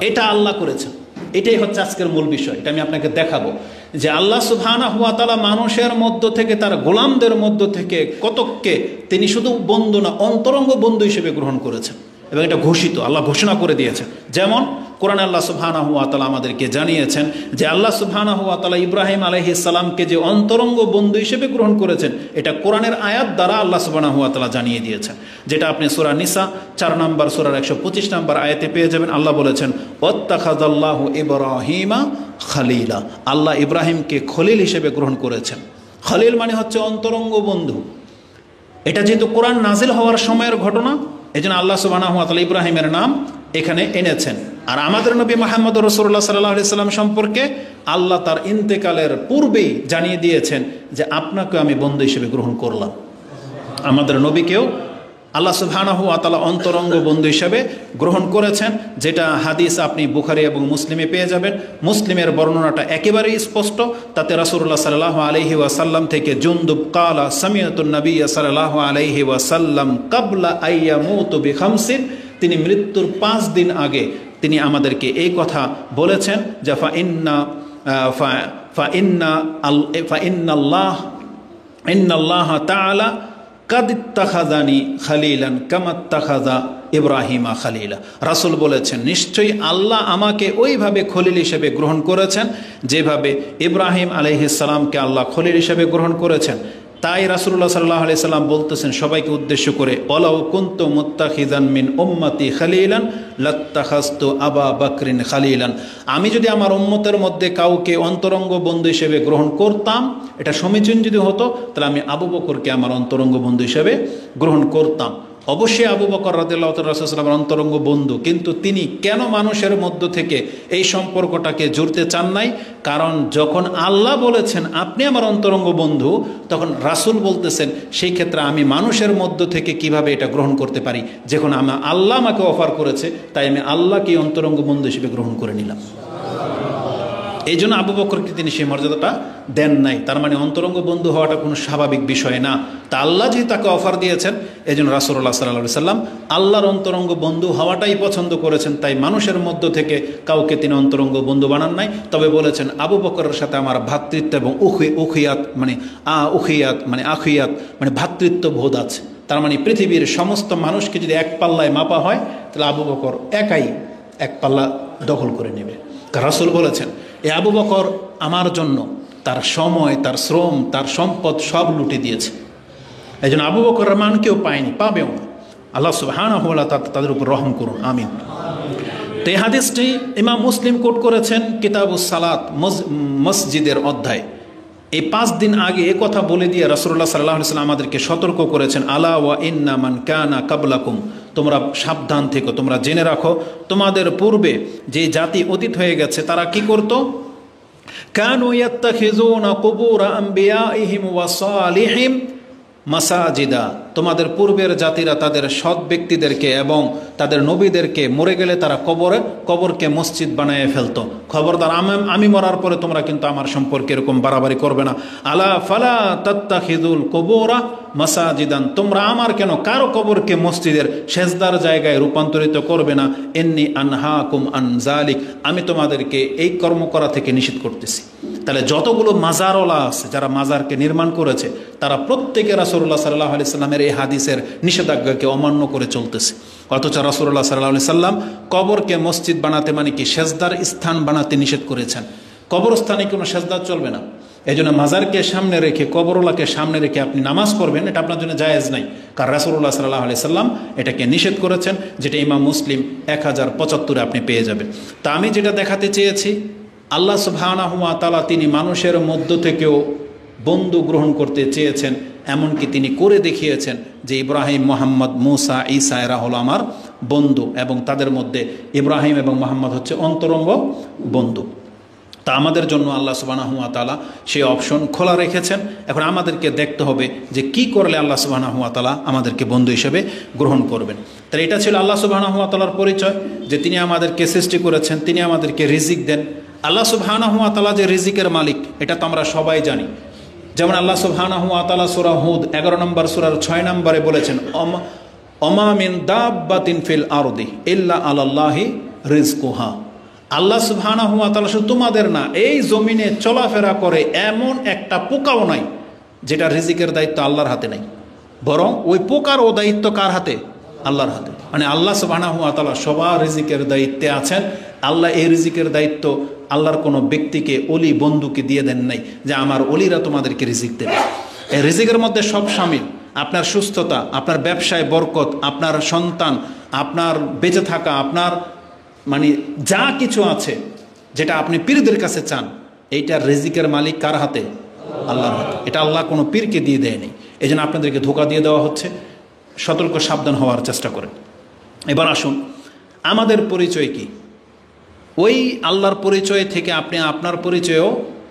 এটা আল্লাহ করেছেন। এটাই হচ্ছে আজকের মূল বিষয়। এটা আমি আপনাকে দেখাবো যে আল্লাহ সুবহানাহু ওয়া তাআলা মানুষের মধ্য থেকে, তার গোলামদের মধ্য থেকে কতককে তিনি শুধু বন্ধু না, অন্তরঙ্গ বন্ধু হিসেবে গ্রহণ করেছেন, এবং এটা ঘোষিত, আল্লাহ ঘোষণা করে দিয়েছেন। যেমন কোরআনে আল্লাহ সুবহানাহু ওয়া তাআলা আমাদেরকে জানিয়েছেন যে আল্লাহ সুবহানাহু ওয়া তাআলা ইব্রাহিম আলাইহিস সালামকে যে অন্তরঙ্গ বন্ধু হিসেবে গ্রহণ করেছেন, এটা কোরআনের আয়াত দ্বারা আল্লাহ সুবহানাহু ওয়া তাআলা জানিয়ে দিয়েছেন, যেটা আপনি সূরা নিসা 4 নম্বর সূরার 125 নম্বর আয়াতে পেয়ে যাবেন। আল্লাহ বলেছেন ওয়াত্তাখাযাল্লাহু ইব্রাহিমা খলিলা, আল্লাহ ইব্রাহিমকে খলিল হিসেবে গ্রহণ করেছেন। খলিল মানে হচ্ছে অন্তরঙ্গ বন্ধু। এটা যেহেতু কোরআন নাজিল হওয়ার সময়ের ঘটনা, এজন্য আল্লাহ সুবহানাহু ওয়া তাআলা ইব্রাহিমের নাম এখানে এনেছেন। আর আমাদের নবী মুহাম্মদ রাসূলুল্লাহ সাল্লাল্লাহু আলাইহি সাল্লাম সম্পর্কে আল্লাহ তার ইন্তেকালের পূর্বেই জানিয়ে দিয়েছেন যে আপনাকে আমি বন্ধু হিসেবে গ্রহণ করলাম। আমাদের নবীকেও আল্লাহ সুবহানাহু ওয়া তাআলা অন্তরঙ্গ বন্ধু হিসেবে গ্রহণ করেছেন, যেটা হাদিস আপনি বুখারী এবং মুসলিমে পেয়ে যাবেন। মুসলিমের বর্ণনাটা একেবারেই স্পষ্ট। তাতে রাসূলুল্লাহ সাল্লাল্লাহু আলাইহি ওয়াসাল্লাম থেকে জুনদুব কালা সামিআতুন নবী সাল্লাল্লাহু আলাইহি ওয়াসাল্লাম কাবলা আইয়ামুতু বিখামসিন, তিনি মৃত্যুর 5 দিন আগে তিনি আমাদেরকে এই কথা বলেছেন যে ইন্নাল্লাহ তাআলা কাদ ইত্তাখাযানি খালিলান কামা ইত্তাখাযা ইব্রাহিমা খালিলা। রাসূল বলেছেন নিশ্চয়ই আল্লাহ আমাকে ওইভাবে খলিল হিসেবে গ্রহণ করেছেন যেভাবে ইব্রাহিম আলাইহিস সালামকে আল্লাহ খলিল হিসেবে গ্রহণ করেছেন। তাই রাসূলুল্লাহ সাল্লাল্লাহু আলাইহি সাল্লাম বলতেছেন সবাইকে উদ্দেশ্য করে, ওয়ালাউ কুনতু মুত্তাখিযান মিন উম্মতি খালিলান লাত্তাখাযতু আবা বকরিন খালিলান, আমি যদি আমার উম্মতের মধ্যে কাউকে অন্তরঙ্গ বন্ধু হিসেবে গ্রহণ করতাম, এটা সমীচীন যদি হতো, তাহলে আমি আবু বকরকে আমার অন্তরঙ্গ বন্ধু হিসেবে গ্রহণ করতাম। অবশ্যই আবু বকর রাদিয়াল্লাহু তাআলা রাসূলুল্লাহ সাল্লাল্লাহু আলাইহি ওয়াসাল্লামের অন্তরঙ্গ বন্ধু, কিন্তু তিনি কেন মানুষের মধ্য থেকে এই সম্পর্কটাকে জুড়তে চান নাই? কারণ যখন আল্লাহ বলেছেন আপনি আমার অন্তরঙ্গ বন্ধু, তখন রাসূল বলতেছেন সেই ক্ষেত্রে আমি মানুষের মধ্য থেকে কিভাবে এটা গ্রহণ করতে পারি? যখন আল্লাহ আমাকে অফার করেছে, তাই আমি আল্লাহকে অন্তরঙ্গ বন্ধু হিসেবে গ্রহণ করে নিলাম। এই জন্য আবু বকরকে তিনি সেই মর্যাদাটা দেন নাই। তার মানে অন্তরঙ্গ বন্ধু হওয়াটা কোনো স্বাভাবিক বিষয় না। তা আল্লাহ যেহেতু তাকে অফার দিয়েছেন, এই জন্য রাসূলুল্লাহ সাল্লাল্লাহু আলাইহি সাল্লাম আল্লাহর অন্তরঙ্গ বন্ধু হওয়াটাই পছন্দ করেছেন। তাই মানুষের মধ্য থেকে কাউকে তিনি অন্তরঙ্গ বন্ধু বানান নাই। তবে বলেছেন আবু বকরের সাথে আমার ভ্রাতৃত্ব এবং উখিয়াত মানে ভ্রাতৃত্ব বোধ আছে। তার মানে পৃথিবীর সমস্ত মানুষকে যদি এক পাল্লায় মাপা হয়, তাহলে আবু বকর একাই এক পাল্লা দখল করে নেবে। রাসূল বলেছেন এ আবু বকর আমার জন্য তার সময়, তার শ্রম, তার সম্পদ সব লুটে দিয়েছে। এই জন্য আবু বকরের মান কেউ পায়নি, পাবেও না। আল্লাহ সুবহানাহু ওয়া তাআলা তাদের উপর রহম করুন, আমিন। তো এই হাদিসটি ইমাম মুসলিম কোট করেছেন কিতাবুস সালাত মসজিদের অধ্যায়। এই 5 দিন আগে এ কথা বলে দিয়ে রাসূলুল্লাহ সাল্লাল্লাহু আলাইহি ওয়াসাল্লাম আমাদেরকে সতর্ক করেছেন, আলা ওয়া ইন্না মান কানা কাবলাকুম, তোমরা সাবধান থেকো, তোমরা জেনে রাখো তোমাদের পূর্বে যে জাতি অতীত হয়ে গেছে তারা কি করত, কানু ইয়াত্তাখিযুনা কুবুর আম্বিয়াইহিম ওয়া সালিহিম মাসাজিদা, তোমাদের পূর্বের জাতিরা তাদের সৎ ব্যক্তিদেরকে এবং তাদের নবীদেরকে মরে গেলে তারা কবরকে মসজিদ বানিয়ে ফেলতো। খবরদার আমি মরার পরে তোমরা কিন্তু আমার সম্পর্কে এরকম বাড়াবাড়ি করবে না। আলা ফালা তাত্তাখিযুল কুবুরা মাসাজিদান, তোমরা আমার কেন কারো কবরকে মসজিদের সেজদার জায়গায় রূপান্তরিত করবে না। ইন্নী আনহাকুম আন যালিক, আমি তোমাদেরকে এই কর্ম করা থেকে নিষেধ করতেছি। তাহলে যতগুলো মাজারওয়ালা আছে যারা মাজারকে নির্মাণ করেছে তারা প্রত্যেকে রাসূলুল্লাহ সাল্লাল্লাহু আলাইহি সাল্লামের এই হাদিসের নিষেধাজ্ঞাকে অমান্য করে চলতেছে। অথচ রাসূলুল্লাহ সাল্লাল্লাহু আলাইহি সাল্লাম কবরকে মসজিদ বানাতে মানে কি সেজদার স্থান বানাতে নিষেধ করেছেন। কবরস্থানে কোনো সেজদা চলবে না। এই জন্য মাজারকে সামনে রেখে কবরওয়ালাকে সামনে রেখে আপনি নামাজ পড়বেন, এটা আপনার জন্য জায়েজ নাই। কারণ রাসূলুল্লাহ সাল্লাল্লাহু আলাইহি সাল্লাম এটাকে নিষেধ করেছেন, যেটা ইমাম মুসলিম 1075 আপনি পেয়ে যাবেন। তা আমি যেটা দেখাতে চেয়েছি, আল্লাহ সুবহানাহু ওয়া তাআলা তিনি মানুষের মধ্য থেকেও বন্ধু গ্রহণ করতে চেয়েছেন, এমনকি তিনি করে দেখিয়েছেন যে ইব্রাহিম, মুহাম্মদ, মুসা, ঈসা এরা হলো আমার বন্ধু, এবং তাদের মধ্যে ইব্রাহিম এবং মুহাম্মদ হচ্ছে অন্তরঙ্গ বন্ধু। তা আমাদের জন্য আল্লাহ সুবহানাহু ওয়া তাআলা সেই অপশন খোলা রেখেছেন। এখন আমাদেরকে দেখতে হবে যে কি করলে আল্লাহ সুবহানাহু ওয়া তাআলা আমাদেরকে বন্ধু হিসেবে গ্রহণ করবেন। তাই এটা ছিল আল্লাহ সুবহানাহু ওয়া তাআলার পরিচয়, যে তিনি আমাদেরকে সৃষ্টি করেছেন, তিনি আমাদেরকে রিজিক দেন। আল্লাহ সুবহানাহু ওয়া তাআলা যে রিজিকের মালিক এটা তো আমরা সবাই জানি। যেমন আল্লাহ সুবহানাহু ওয়া তাআলা সূরা হুদ 11 নম্বর সূরার 6 নম্বরে বলেছেন, ওমা মিন দাব্বাতিন ফিল আরদি ইল্লা আলাল্লাহি রিজকুহা। আল্লাহ সুবহানাহু ওয়া তাআলা শুধু তোমাদের না, এই জমিনে চলাফেরা করে এমন একটা পোকাও নাই যেটা রিজিকের দায়িত্ব আল্লাহর হাতে নাই, বরং ওই পোকার ও দায়িত্ব কার হাতে? আল্লাহর হাতে। মানে আল্লাহ সুবহানাহু ওয়া তাআলা সবার রিজিকের দায়িত্বে আছেন। আল্লাহ এই রিজিকের দায়িত্ব আল্লাহর কোনো ব্যক্তিকে, অলি বন্ধুকে দিয়ে দেন নাই যে আমার অলিরা তোমাদেরকে রিজিক দেবে। এই রিজিকের মধ্যে সব শামিল, আপনার সুস্থতা, আপনার ব্যবসায় বরকত, আপনার সন্তান, আপনার বেঁচে থাকা, আপনার মানে যা কিছু আছে যেটা আপনি পীরদের কাছে চান, এইটার রিজিকের মালিক কার হাতে? আল্লাহর হাতে। এটা আল্লাহ কোনো পীরকে দিয়ে দেয়নি। এই জন্য আপনাদেরকে ধোঁকা দিয়ে দেওয়া হচ্ছে। সতর্ক সাবধান হওয়ার চেষ্টা করেন। এবার আসুন, আমাদের পরিচয় কি? ওই আল্লাহর পরিচয় থেকে আপনি আপনার পরিচয়ও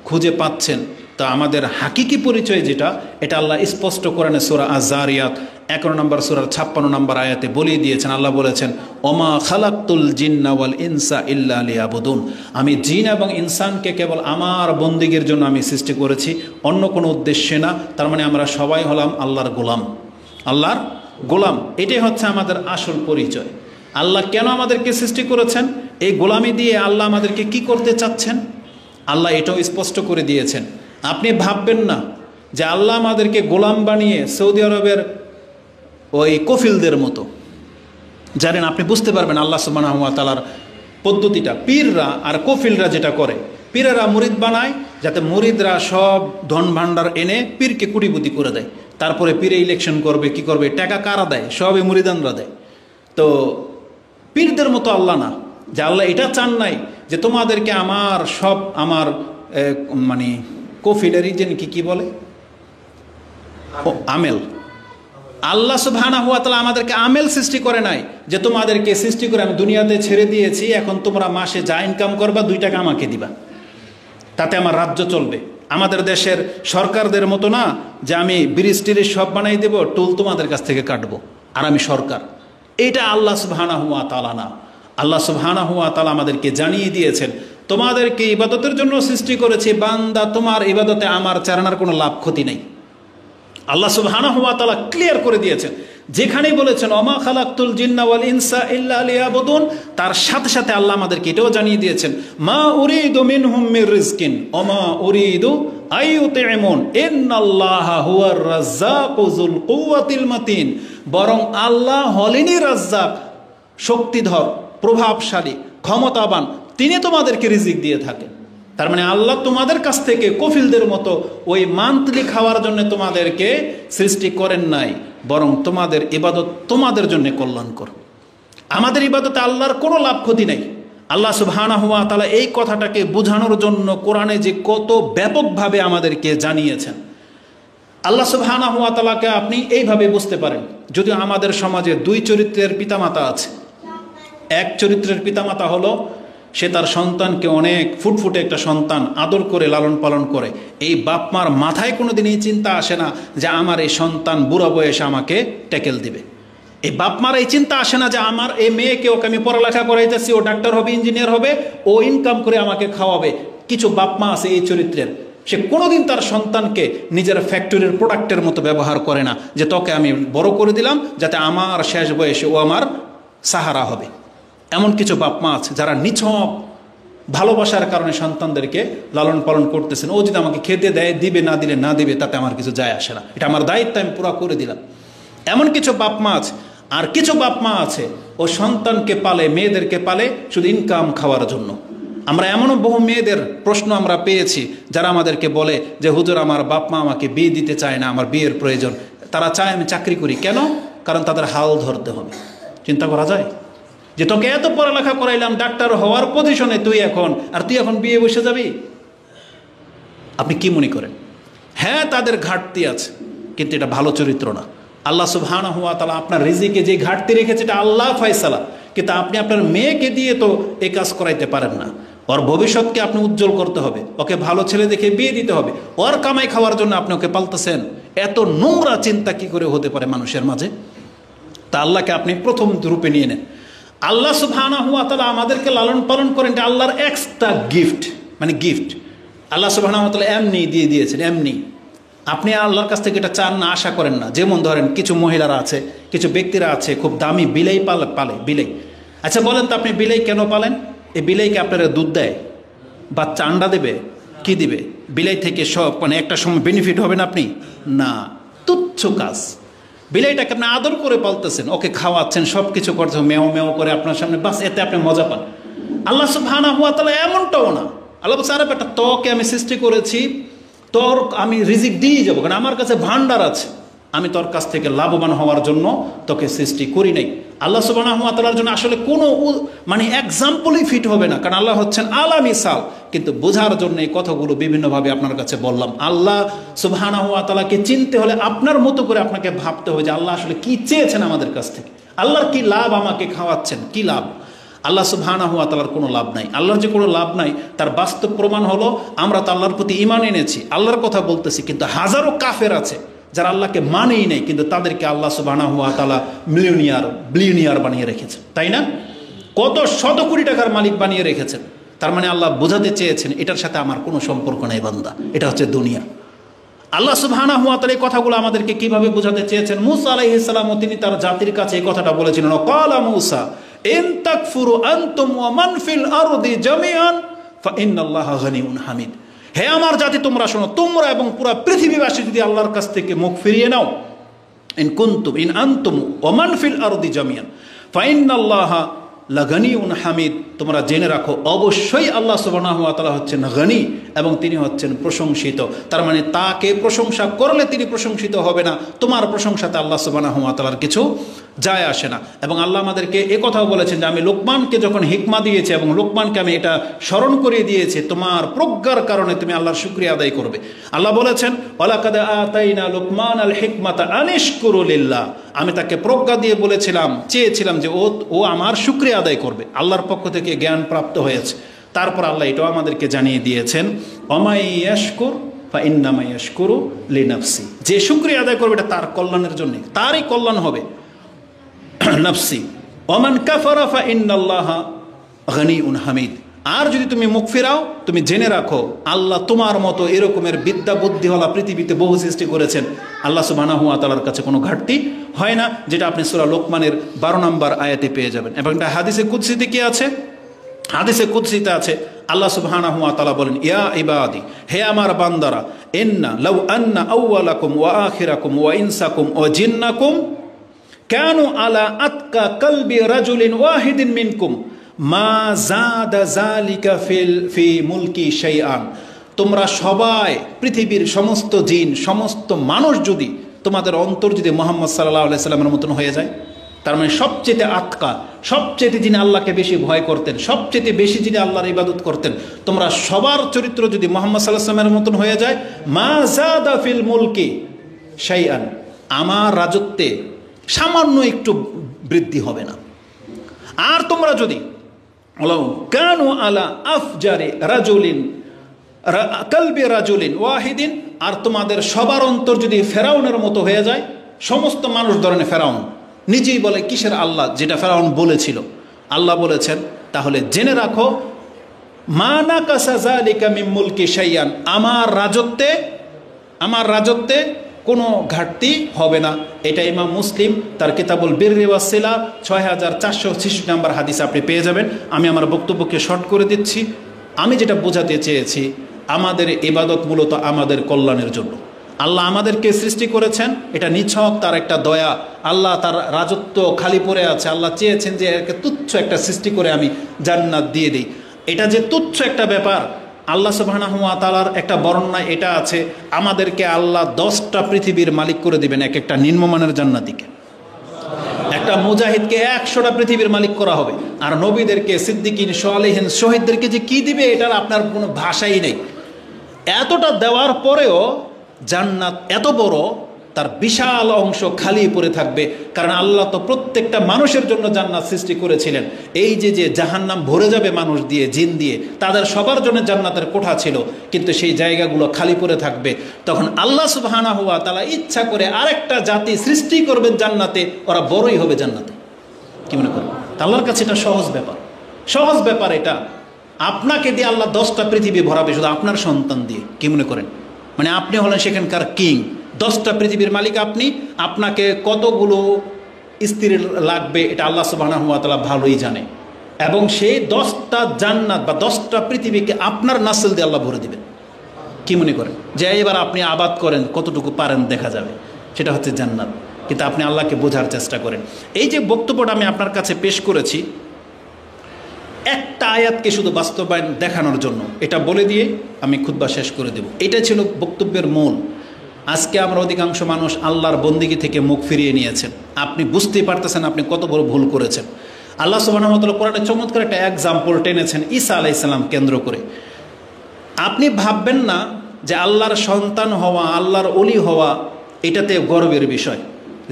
খুঁজে পাচ্ছেন। তো আমাদের হাকিকি পরিচয় যেটা, এটা আল্লাহ স্পষ্ট করেন সূরা আয-যারিয়াত 11 নম্বর সূরার 56 নম্বর আয়াতে বলেই দিয়েছেন। আল্লাহ বলেছেন, ওমা খালাকতুল জিন্না ওয়াল ইনসা ইল্লা লিয়াবুদুন, আমি জিন এবং ইনসানকে কেবল আমার বন্দিগির জন্য আমি সৃষ্টি করেছি, অন্য কোনো উদ্দেশ্যে না। তার মানে আমরা সবাই হলাম আল্লাহর গোলাম, আল্লাহর গোলাম। এটাই হচ্ছে আমাদের আসল পরিচয়। আল্লাহ কেন আমাদেরকে সৃষ্টি করেছেন? এই গোলামি দিয়ে আল্লাহ আমাদেরকে কি করতে চাচ্ছেন আল্লাহ এটাও স্পষ্ট করে দিয়েছেন। আপনি ভাববেন না যে আল্লাহ আমাদেরকে গোলাম বানিয়ে সৌদি আরবের ওই কফিলদের মতো। জানেন, আপনি বুঝতে পারবেন আল্লাহ সুবহানাহু ওয়া তাআলার পদ্ধতিটা। পীররা আর কফিলরা যেটা করে, পীরেরা মুরিদ বানায় যাতে মুরিদরা সব ধন ভাণ্ডার এনে পীরকে কুটিপুটি করে দেয়। তারপরে পীরে ইলেকশন করবে, কি করবে, টাকা কারা দেয়? সবই মুরিদানরা দেয়। তো পীরদের মতো আল্লাহ না, যে আল্লাহ এটা চান নাই যে তোমাদেরকে আমার সব আমার মানে কফিলের কি বলে আমেল। আল্লাহ সুবহানাহু ওয়া তাআলা আমাদেরকে আমেল সৃষ্টি করে নাই যে তোমাদেরকে সৃষ্টি করে আমি দুনিয়াতে ছেড়ে দিয়েছি, এখন তোমরা মাসে যা ইনকাম করবা 2 টাকা আমাকে দিবা, তাতে আমার রাজ্য চলবে। আমাদের দেশের সরকারদের মতো না যে আমি ব্রিজ টিরিজ সব বানাই দেব, টোল তোমাদের কাছ থেকে কাটবো আর আমি সরকার। এটা আল্লাহ সুবহানাহু ওয়া তাআলা না। আল্লাহ সুবহানাহু ওয়া তাআলা আমাদেরকে জানিয়ে দিয়েছেন, তোমাদেরকে ইবাদতের জন্য সৃষ্টি করেছি, বান্দা তোমার ইবাদতে আমার চারানার কোনো লাভ ক্ষতি নেই। আল্লাহ সুবহানাহু ওয়া তাআলা ক্লিয়ার করে দিয়েছেন। যেখানেই বলেছেন ওমা খালাকতুল জিন্না ওয়াল ইনসা ইল্লা লিয়াবুদুন, তার সাথে সাথে আল্লাহ আমাদেরকে এটাও জানিয়ে দিয়েছেন, মা উরিদু মিনহুম মির রিজকিন ওমা উরিদু আইয়ুতিমুন ইন্নাল্লাহা হুয়ার রাজ্জাকু যুল কুওয়াতিল মাতিন। বরং আল্লাহ হলেনই রাজ্জাক, শক্তিধর, প্রভাবশালী, ক্ষমতাবান, তিনি তোমাদেরকে রিজিক দিয়ে থাকেন। তার মানে আল্লাহ তোমাদের কাছ থেকে কফিলদের মতো ওই মান্থলি খাওয়ার জন্য তোমাদেরকে সৃষ্টি করেন নাই, বরং তোমাদের ইবাদত তোমাদের জন্য কল্যাণকর। আমাদের ইবাদতে আল্লাহর কোনো লাভ ক্ষতি নেই। আল্লাহ সুবহানাহু ওয়া তাআলা এই কথাটাকে বোঝানোর জন্য কোরআনে যে কত ব্যাপকভাবে আমাদেরকে জানিয়েছেন। আল্লাহ সুবহানাহু ওয়া তাআলাকে আপনি এইভাবে বুঝতে পারেন। যদিও আমাদের সমাজে দুই চরিত্রের পিতামাতা আছে। এক চরিত্রের পিতামাতা হলো সে তার সন্তানকে অনেক ফুটফুটে একটা সন্তান আদর করে লালন পালন করে। এই বাপ মার মাথায় কোনোদিন এই চিন্তা আসে না যে আমার এই সন্তান বুড়া বয়সে আমাকে ট্যাকেল দিবে। এই বাপ মার এই চিন্তা আসে না যে আমার এই মেয়েকে ওকে আমি পড়ালেখা করাইতেছি, ও ডাক্তার হবে, ইঞ্জিনিয়ার হবে, ও ইনকাম করে আমাকে খাওয়াবে। কিছু বাপ মা আছে এই চরিত্রের, সে কোনোদিন তার সন্তানকে নিজের ফ্যাক্টরির প্রোডাক্টের মতো ব্যবহার করে না, যে তোকে আমি বড় করে দিলাম যাতে আমার শেষ বয়সে ও আমার সাহারা হবে। এমন কিছু বাপ মা আছে যারা নিছক ভালোবাসার কারণে সন্তানদেরকে লালন পালন করতেছেন। ও যদি আমাকে খেতে দেয় দিবে, না দিলে না দিবে, তাতে আমার কিছু যায় আসে না, এটা আমার দায়িত্ব, আমি পুরা করে দিলাম। এমন কিছু বাপ মা আছে। আর কিছু বাপ মা আছে ও সন্তানকে পালে, মেয়েদেরকে পালে শুধু ইনকাম খাওয়ার জন্য। আমরা এমনও বহু মেয়েদের প্রশ্ন আমরা পেয়েছি যারা আমাদেরকে বলে যে হুজুর আমার বাপ মা আমাকে বিয়ে দিতে চায় না, আমার বিয়ের প্রয়োজন, তারা চায় আমি চাকরি করি। কেন? কারণ তাদের হাল ধরতে হবে। চিন্তা করা যায় যে তোকে এত পড়ালেখা করাইলাম, ডাক্তার হওয়ার পজিশনে তুই এখন বিয়ে বসে যাবি? আপনি কি মনে করেন? হ্যাঁ, তাদের ঘাটতি আছে, কিন্তু এটা ভালো চরিত্র না। আল্লাহ সুবহানাহু ওয়া তাআলা আপনার রিজিকে যে ঘাটতি রেখেছে এটা আল্লাহ ফয়সালা, কিন্তু আপনি আপনার মেয়েকে দিয়ে তো এই কাজ করাইতে পারেন না। ওর ভবিষ্যৎকে আপনি উজ্জ্বল করতে হবে, ওকে ভালো ছেলে দেখে বিয়ে দিতে হবে। ওর কামাই খাওয়ার জন্য আপনি ওকে পালতেছেন, এত নোংরা চিন্তা কি করে হতে পারে মানুষের মাঝে? তা আল্লাহকে আপনি প্রথম রূপে নিয়ে নেন। আল্লাহ সুবহানাহু ওয়া তাআলা আমাদেরকে লালন পালন করেন, এটা আল্লাহর এক্সট্রা গিফট, মানে গিফট আল্লাহ সুবহানাহু ওয়া তাআলা এমনি দিয়ে দিয়েছেন, এমনি। আপনি আল্লাহর কাছ থেকে এটা চান না, আশা করেন না। যেমন ধরেন কিছু মহিলারা আছে, কিছু ব্যক্তিরা আছে খুব দামি বিলাই পালে বিলাই। আচ্ছা বলেন তো আপনি বিলাই কেন পালেন? এই বিলাইকে আপনারা দুধ দেয়, বাচ্চা আন্ডা দেবে, কি দিবে? বিলাই থেকে সব মানে একটা সময় বেনিফিট হবেন আপনি? না, তুচ্ছ কাজ। বিলাইটাকে আপনি আদর করে পালতেছেন, ওকে খাওয়াচ্ছেন, সব কিছু করছেন, মেও মেও করে আপনার সামনে, বাস এতে আপনি মজা পান। আল্লাহ সুবহানাহু ওয়া তাআলা এমনটাও না। আল্লাহ বলছে আরে বেটা, তোকে আমি সৃষ্টি করেছি, তোর আমি রিজিক দিয়ে যাবো, কারণ আমার কাছে ভান্ডার আছে, আমি তোর কাছ থেকে লাভবান হওয়ার জন্য তোকে সৃষ্টি করি নাই। আল্লাহ সুবহানাহু ওয়া তাআলার জন্য আসলে কোনো মানে এক্সাম্পলই ফিট হবে না, কারণ আল্লাহ হচ্ছেন আলা মিসাল। কিন্তু বোঝার জন্য এই কথাগুলো বিভিন্নভাবে আপনার কাছে বললাম। আল্লাহ সুবহানাহু ওয়া তাআলাকে চিনতে হলে আপনার মতো করে আপনাকে ভাবতে হবে যে আল্লাহ আসলে কি চেয়েছেন আমাদের কাছ থেকে, আল্লাহর কি লাভ আমাকে খাওয়াচ্ছেন, কি লাভ? আল্লাহ সুবহানাহু ওয়া তাআলার কোনো লাভ নাই। আল্লাহর যে কোনো লাভ নাই তার বাস্তব প্রমাণ হলো আমরা তো আল্লাহর প্রতি ঈমান এনেছি, আল্লাহর কথা বলতেছি, কিন্তু হাজারো কাফের আছে যারা আল্লাহকে মানেই নাই, কিন্তু তাদেরকে আল্লাহ সুবহানাহু ওয়া তাআলা বিলিয়নিয়ার বানিয়ে রেখেছেন, তাই না? কত শত কোটি টাকার মালিক বানিয়ে রেখেছেন। তার মানে আল্লাহ বোঝাতে চেয়েছেন এটার সাথে আমার কোনো সম্পর্ক নাই বান্দা, এটা হচ্ছে দুনিয়া। আল্লাহ সুবহানাহু ওয়া তাআলা এই কথাগুলো আমাদেরকে কিভাবে বোঝাতে চেয়েছেন? মূসা আলাইহিস সালাম তিনি তার জাতির কাছে এই কথাটা বলেছিলেন, ক্বালা মূসা ইন তাকফুরু আনতুম ওয়া মান ফিল আরদি জামিআন ফা ইন্নাল্লাহা গানিয়্যুন হামিদ। হে আমার জাতি, তোমরা শোনো, তোমরা এবং পুরা পৃথিবীবাসী যদি আল্লাহর কাছ থেকে মুখ ফিরিয়ে নাও, ইন আনতুম ওয়া মান ফিল আরদি জামিআন ফা ইন্নাল্লাহা লাগানিউন হামিদ, তোমরা জেনে রাখো অবশ্যই আল্লাহ সুবহানাহু ওয়া তাআলা হচ্ছেন গনি এবং তিনি হচ্ছেন প্রশংসিত। তার মানে তাকে প্রশংসা করলে তিনি প্রশংসিত হবে না, তোমার প্রশংসাতে আল্লাহ সুবহানাহু ওয়া তাআলার কিছু যায় আসে না। এবং আল্লাহ আমাদেরকে এ কথাও বলেছেন যে আমি লোকমানকে যখন হিকমা দিয়েছি এবং লোকমানকে আমি এটা স্মরণ করিয়ে দিয়েছি, তোমার প্রজ্ঞার কারণে তুমি আল্লাহর শুকরিয়া আদায় করবে। আল্লাহ বলেছেন ওয়ালাকাদ আতাইনা লুকমানাল হিকমাতা আনিশকুরু লিল্লাহ, আমি তাকে প্রজ্ঞা দিয়ে বলেছিলাম, চেয়েছিলাম যে ও আমার শুকরিয়া আদায় করবে, আল্লাহর পক্ষ থেকে জ্ঞান প্রাপ্ত হয়েছে। তারপর আল্লাহ এটাও আমাদেরকে জানিয়ে দিয়েছেন ওমাই ইয়াশকুর ফা ইন্নামা ইয়াশকুরু লিনাফসি, যে শুকরিয়া আদায় করবে এটা তার কল্যাণের জন্য, তারই কল্যাণ হবে। নাফসি ওমান কাফারা ফা ইন্নাল্লাহা গানিয়্যুন হামিদ। আর যদি তুমি মুখ ফেরাও, তুমি জেনে রাখো আল্লাহ তোমার মতো এরকমের বিদ্যা বুদ্ধিওয়ালা পৃথিবীতে বহু সৃষ্টি করেছেন। আল্লাহ সুবহানাহু ওয়া তাআলার কাছে কোনো ঘাটতি হয় না, যেটা আপনি সূরা লোকমানের 12 নম্বর আয়াতে পেয়ে যাবেন। এবং এটা হাদিসে কুদসিতে কি আছে? হাদিসে কুদসিতে আছে আল্লাহ সুবহানাহু ওয়া তাআলা বলেন, ইয়া ইবাদি, হে আমার বান্দারা, ইন্না লাউ আন্না আউওয়ালাকুম ওয়া আখিরাকুম ওয়া ইনসাকুম ওয়া জিন্নাকুম কানু আলা আতকা কলবি রাজুলিন ওয়াহিদিন মিনকুম মা জাদা যালিকা ফি মুলকি শাইআন। তোমরা সবাই, পৃথিবীর সমস্ত জিন, সমস্ত মানুষ যদি তোমাদের অন্তর যদি মুহাম্মদ সাল্লাল্লাহু আলাইহি সাল্লামের মতন হয়ে যায়, তার মানে সবচেয়ে আতকা, সবচেয়ে যিনি আল্লাহকে বেশি ভয় করতেন, সবচেয়ে বেশি যিনি আল্লাহর ইবাদত করতেন, তোমরা সবার চরিত্র যদি মুহাম্মদ সাল্লাল্লাহু আলাইহি সাল্লামের মতন হয়ে যায়, মা জাদা ফিল মুলকি, শাইআন, আমার রাজত্বে সামান্য একটু বৃদ্ধি হবে না। আর তোমরা যদি কানু আলা আফজারে রাজুলিন কালবি রাজুলিন ওয়াহিদিন, আর তোমাদের সবার অন্তর যদি ফেরাউনের মতো হয়ে যায়, সমস্ত মানুষ ধরনের ফেরাউন নিজেই বলে কিসের আল্লাহ, যেটা ফেরাউন বলেছিল। আল্লাহ বলেছেন তাহলে জেনে রাখো মা নাকাসা যালিকা মিন মুলকি শাইআন, আমার রাজত্বে কোনো ঘাটতি হবে না। এটা ইমাম মুসলিম তার কিতাবুল বিররি ওয়াস সিলা 6466 নম্বর হাদিস আপনি পেয়ে যাবেন। আমি আমার বক্তব্যকে শর্ট করে দিচ্ছি। আমি যেটা বোঝাতে চেয়েছি, আমাদের ইবাদত মূলত আমাদের কল্যাণের জন্য। আল্লাহ আমাদেরকে সৃষ্টি করেছেন, এটা নিছক তার একটা দয়া। আল্লাহ তার রাজত্ব খালি পড়ে আছে, আল্লাহ চেয়েছেন যে একে তুচ্ছ একটা সৃষ্টি করে আমি জান্নাত দিয়ে দিই। এটা যে তুচ্ছ একটা ব্যাপার, আল্লাহ সুবহানাহু ওয়া তাআলার একটা বর্ণনা এটা আছে, আমাদেরকে আল্লাহ 10টা পৃথিবীর মালিক করে দিবেন এক একটা নিম্নমানের জান্নাতীকে। একটা মুজাহিদকে 100টা পৃথিবীর মালিক করা হবে। আর নবীদেরকে, সিদ্দিকিন, সালেহিন, শহীদদেরকে যে কি দিবে এটার আপনার কোনো ভাষাই নেই। এতটা দেওয়ার পরেও জান্নাত এত বড়, তার বিশাল অংশ খালি পড়ে থাকবে। কারণ আল্লাহ তো প্রত্যেকটা মানুষের জন্য জান্নাত সৃষ্টি করেছিলেন। এই যে জাহান্নাম ভরে যাবে মানুষ দিয়ে, জিন দিয়ে, তাদের সবার জন্য জান্নাতের কোঠা ছিল, কিন্তু সেই জায়গাগুলো খালি পড়ে থাকবে। তখন আল্লাহ সুবহানাহু ওয়া তাআলা ইচ্ছা করে আরেকটা জাতি সৃষ্টি করবেন জান্নাতে, ওরা বড়ই হবে জান্নাতে। কি মনে করেন? আল্লাহর কাছে এটা সহজ ব্যাপার। এটা আপনাকে দিয়ে আল্লাহ 10টা পৃথিবী ভরাবে শুধু আপনার সন্তান দিয়ে। কি মনে করেন? মানে আপনি হলেন সেখানকার কিং, 10টা পৃথিবীর মালিক আপনি। আপনাকে কতগুলো স্ত্রী লাগবে এটা আল্লাহ সুবহানাহু ওয়া তাআলা ভালোই জানে। এবং সেই 10টা জান্নাত বা 10টা পৃথিবীকে আপনার নাসল দিয়ে আল্লাহ ভরে দিবেন। কি মনে করেন? যে এবার আপনি আবাদ করেন, কতটুকু পারেন দেখা যাবে, সেটা হচ্ছে জান্নাত। কিন্তু আপনি আল্লাহকে বোঝার চেষ্টা করেন। এই যে বক্তব্যটা আমি আপনার কাছে পেশ করেছি, একটা আয়াতকে শুধু বাস্তবায়ন দেখানোর জন্য, এটা বলে দিয়ে আমি খুতবা শেষ করে দেব। এটা ছিল বক্তব্যের মূল। আজকে আমরা অধিকাংশ মানুষ আল্লাহর বন্দিগি থেকে মুখ ফিরিয়ে নিয়েছেন। আপনি বুঝতেই পারতেছেন আপনি কত বড় ভুল করেছেন। আল্লাহ সুবহানাহু ওয়া তাআলা কোরআনে চমৎকার একটা এক্সাম্পল টেনেছেন ঈসা আলাইহিস সালাম কেন্দ্র করে। আপনি ভাববেন না যে আল্লাহর সন্তান হওয়া, আল্লাহর ওলি হওয়া এটাতে গর্বের বিষয়।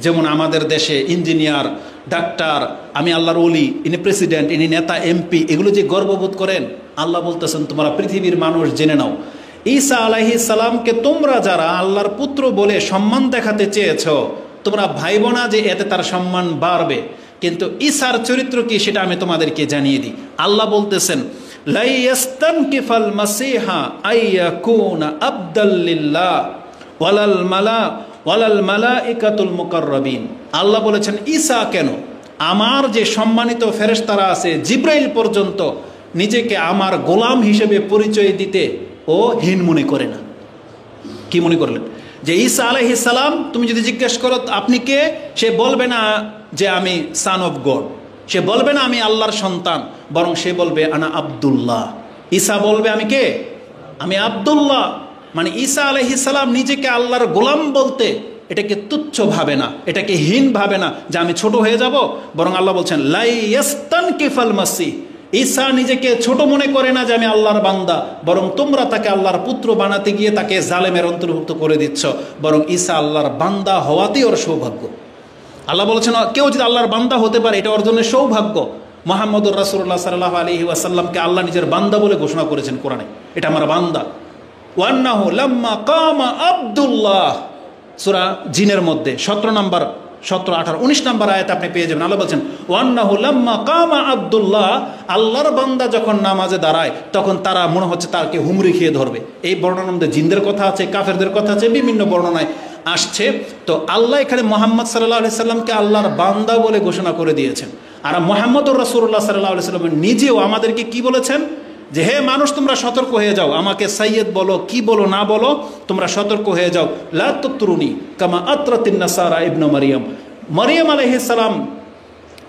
যেমন আমাদের দেশে ইঞ্জিনিয়ার, ডাক্তার, আমি আল্লাহর ওলি, ইনি প্রেসিডেন্ট, ইনি নেতা, এমপি, এগুলো যে গর্ববোধ করেন, আল্লাহ বলতেছেন তোমরা পৃথিবীর মানুষ জেনে নাও, ঈসা আলাইহিস সালামকে তোমরা যারা আল্লাহর পুত্র বলে সম্মান দেখাতে চেয়েছ, তোমরা ভাইব না যে এতে তার সম্মান বাড়বে। কিন্তু ঈসার চরিত্র কি সেটা আমি তোমাদেরকে জানিয়ে দিই। আল্লাহ বলতেছেন লা ইয়াস্তানকিফাল মাসিহা আইয়াকুনা আবদাল লিল্লাহ ওয়ালাল মালাইকাতুল মুকাররাবিন। আল্লাহ বলেছেন ঈসা কেন আমার যে সম্মানিত ফেরেশতারা আছে, জিব্রাইল পর্যন্ত নিজেকে আমার গোলাম হিসেবে পরিচয় দিতে ও হীন মনে করে না। কি মনে করলেন? যে ঈসা আলাইহিস সালাম তুমি যদি জিজ্ঞেস করো আপনি কে, সে বলবে না যে আমি সান অফ গড, সে বলবে না আমি আল্লাহর সন্তান, বরং সে বলবে আনা আব্দুল্লাহ। ঈসা বলবে আমি কে? আমি আব্দুল্লাহ। মানে ঈসা আলাইহিস সালাম নিজেকে আল্লাহর গোলাম বলতে এটাকে তুচ্ছ ভাবে না, এটাকে হীন ভাবে না যে আমি ছোট হয়ে যাব। বরং আল্লাহ বলছেন লা ইয়াস্তানকিফাল মাসিহ, ঈসা নিজেকে ছোট মনে করে না যে আমি আল্লাহর বান্দা, বরং তোমরা তাকে আল্লাহর পুত্র বানাতে গিয়ে তাকে জালেমের অন্তর্ভুক্ত করে দিচ্ছ। বরং ঈসা আল্লাহর বান্দা হওয়াতেই ওর সৌভাগ্য। আল্লাহ বলেছেন কেউ যদি আল্লাহর বান্দা হতে পারে এটা অর্জনের সৌভাগ্য। মুহাম্মদুর রাসূলুল্লাহ সাল্লাল্লাহু আলাইহি ওয়াসাল্লামকে আল্লাহ নিজের বান্দা বলে ঘোষণা করেছেন কোরআনে, এটা আমার বান্দা। ওয়ান্নাহু লাম্মা কামা আব্দুল্লাহ, সূরা জিনের মধ্যে 17 নম্বর 17, 18, 19 নম্বর আয়াত আপনি পেয়ে যাবেন। আল্লাহ বলছেন ওয়ান্নাহু লাম্মা কামা আব্দুল্লাহ, আল্লাহর বান্দা যখন নামাজে দাঁড়ায় তখন তারা মনে হচ্ছে তাকে হুমড়ি খেয়ে ধরবে। এই বর্ণনার মধ্যে জিনদের কথা আছে, কাফেরদের কথা আছে, বিভিন্ন বর্ণনায় আসছে। তো আল্লাহ এখানে মুহাম্মদ সাল্লাল্লাহু আলাইহি সাল্লামকে আল্লাহর বান্দা বলে ঘোষণা করে দিয়েছেন। আর মুহাম্মদুর রাসূলুল্লাহ সাল্লাল্লাহু আলাইহি সাল্লাম নিজেও আমাদেরকে কি বলেছেন যে হে মানুষ তোমরা সতর্ক হয়ে যাও, আমাকে সাইয়্যেদ বলো কি বলো না বলো তোমরা সতর্ক হয়ে যাও। লা তুতরুনি কামা আতরাতিন নাসারা ইবনে মারইয়াম, মারইয়াম আলাইহিস সালাম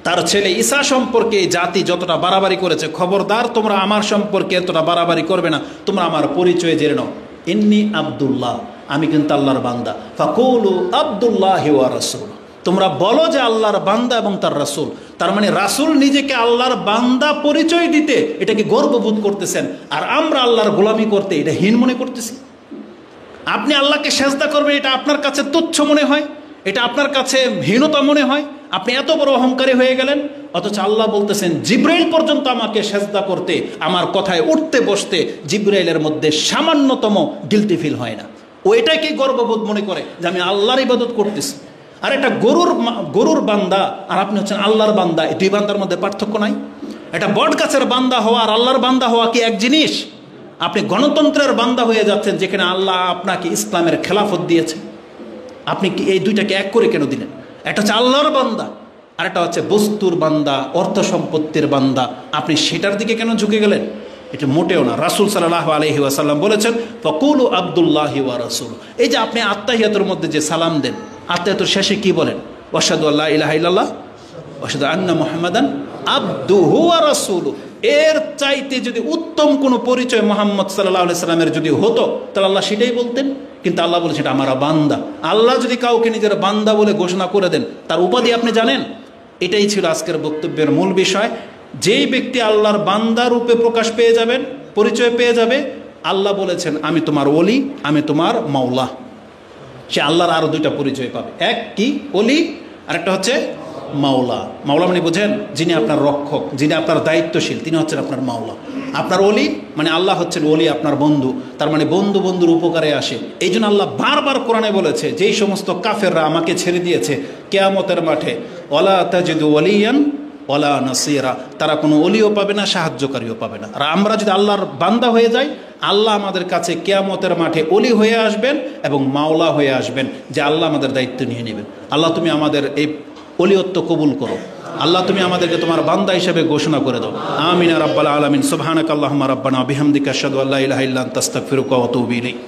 তার ছেলে ঈসা সম্পর্কে জাতি যতটা বাড়াবাড়ি করেছে, খবরদার তোমরা আমার সম্পর্কে এতটা বাড়াবাড়ি করবে না, তোমরা আমার পরিচয় জেনে নাও। ইন্নী আব্দুল্লাহ, আমি কিন্তু আল্লাহর বান্দা। ফাকুলু আব্দুল্লাহি ওয়া রাসূল, তোমরা বলো যে আল্লাহর বান্দা এবং তার রাসূল। তার মানে রাসূল নিজেকে আল্লাহর বান্দা পরিচয় দিতে এটাকে গর্ববোধ করতেছেন, আর আমরা আল্লাহর গোলামি করতে এটা হীন মনে করতেছি। আপনি আল্লাহকে সেজদা করবেন, এটা আপনার কাছে তুচ্ছ মনে হয়, এটা আপনার কাছে হীনতা মনে হয়, আপনি এত বড় অহংকারী হয়ে গেলেন। অথচ আল্লাহ বলতেছেন জিব্রাইল পর্যন্ত আমাকে সেজদা করতে, আমার কথায় উঠতে বসতে জিব্রাইলের মধ্যে সামান্যতম গিলটি ফিল হয় না। ও এটাকে গর্ববোধ মনে করে যে আমি আল্লাহর ইবাদত করতেছি। আর একটা গরুর বান্দা আর আপনি হচ্ছেন আল্লাহর বান্দা, এই দুই বান্দার মধ্যে পার্থক্য নাই? এটা বট গাছের বান্দা হওয়া আর আল্লাহর বান্দা হওয়া কি এক জিনিস? আপনি গণতন্ত্রের বান্দা হয়ে যাচ্ছেন, যেখানে আল্লাহ আপনাকে ইসলামের খেলাফত দিয়েছে। আপনি কি এই দুইটাকে এক করে কেন দিলেন? একটা হচ্ছে আল্লাহর বান্দা, আর একটা হচ্ছে বস্তুর বান্দা, অর্থ সম্পত্তির বান্দা। আপনি সেটার দিকে কেন ঝুঁকে গেলেন? এটা মোটেও না। রাসূল সাল্লাল্লাহু আলাইহি ওয়াসাল্লাম বলেছেন ফাকুলু আব্দুল্লাহি ওয়া রাসূল। এই যে আপনি আত্তাহিয়াতুর মধ্যে যে সালাম দেন, আত্তাহিয়াতুর শেষে কি বলেন? ওয়াশহাদু আল্লা ইলাহা ইল্লাল্লাহ ওয়াশহাদু আন্না মুহাম্মাদান আবদুহু ওয়া রাসূলুহু। এর চাইতে যদি উত্তম কোনো পরিচয় মুহাম্মদ সাল্লাল্লাহু আলাইহি সাল্লামের যদি হতো, তাহলে আল্লাহ সেটাই বলতেন। কিন্তু আল্লাহ বলেছেন এটা আমার বান্দা। আল্লাহ যদি কাউকে নিজের বান্দা বলে ঘোষণা করে দেন, তার উপাধি আপনি জানেন? এটাই ছিল আজকের বক্তব্যের মূল বিষয়। যেই ব্যক্তি আল্লাহর বান্দা রূপে প্রকাশ পেয়ে যাবেন, পরিচয় পেয়ে যাবে, আল্লাহ বলেছেন আমি তোমার ওলি, আমি তোমার মাওলা। সে আল্লাহর আরো দুইটা পরিচয় পাবে, এক কি ওলি, আরেকটা হচ্ছে মাওলা। মাওলা মানে বুঝেন, যিনি আপনার রক্ষক, যিনি আপনার দায়িত্বশীল, তিনি হচ্ছেন আপনার মাওলা। আপনার ওলি মানে আল্লাহ হচ্ছেন ওলি, আপনার বন্ধু। তার মানে বন্ধু বন্ধুর উপকারে আসে। এই জন্য আল্লাহ বারবার কোরআনে বলেছে, যেই সমস্ত কাফেররা আমাকে ছেড়ে দিয়েছে, কিয়ামতের মাঠে ওয়ালা তাজিদু ওয়ালিয়ান ওয়ালা নাসিরা, তারা কোনো ওলিও পাবে না, সাহায্যকারীও পাবে না। আর আমরা যদি আল্লাহর বান্দা হয়ে যাই, আল্লাহ আমাদের কাছে কিয়ামতের মাঠে ওলি হয়ে আসবেন এবং মাওলা হয়ে আসবেন, যে আল্লাহ আমাদের দায়িত্ব নিয়ে নেবেন। আল্লাহ তুমি আমাদের এই ওলিয়ত্ব কবুল করো। আল্লাহ তুমি আমাদেরকে তোমার বান্দা হিসেবে ঘোষণা করে দাও। আমিন রাব্বাল আলামিন। সুবহানাকাল্লাহুম্মা রাব্বানা বিহামদিকা আশহাদু আল্লা ইলাহা ইল্লা আনতা আস্তাগফিরুকা ওয়া আতুবু ইলাইক।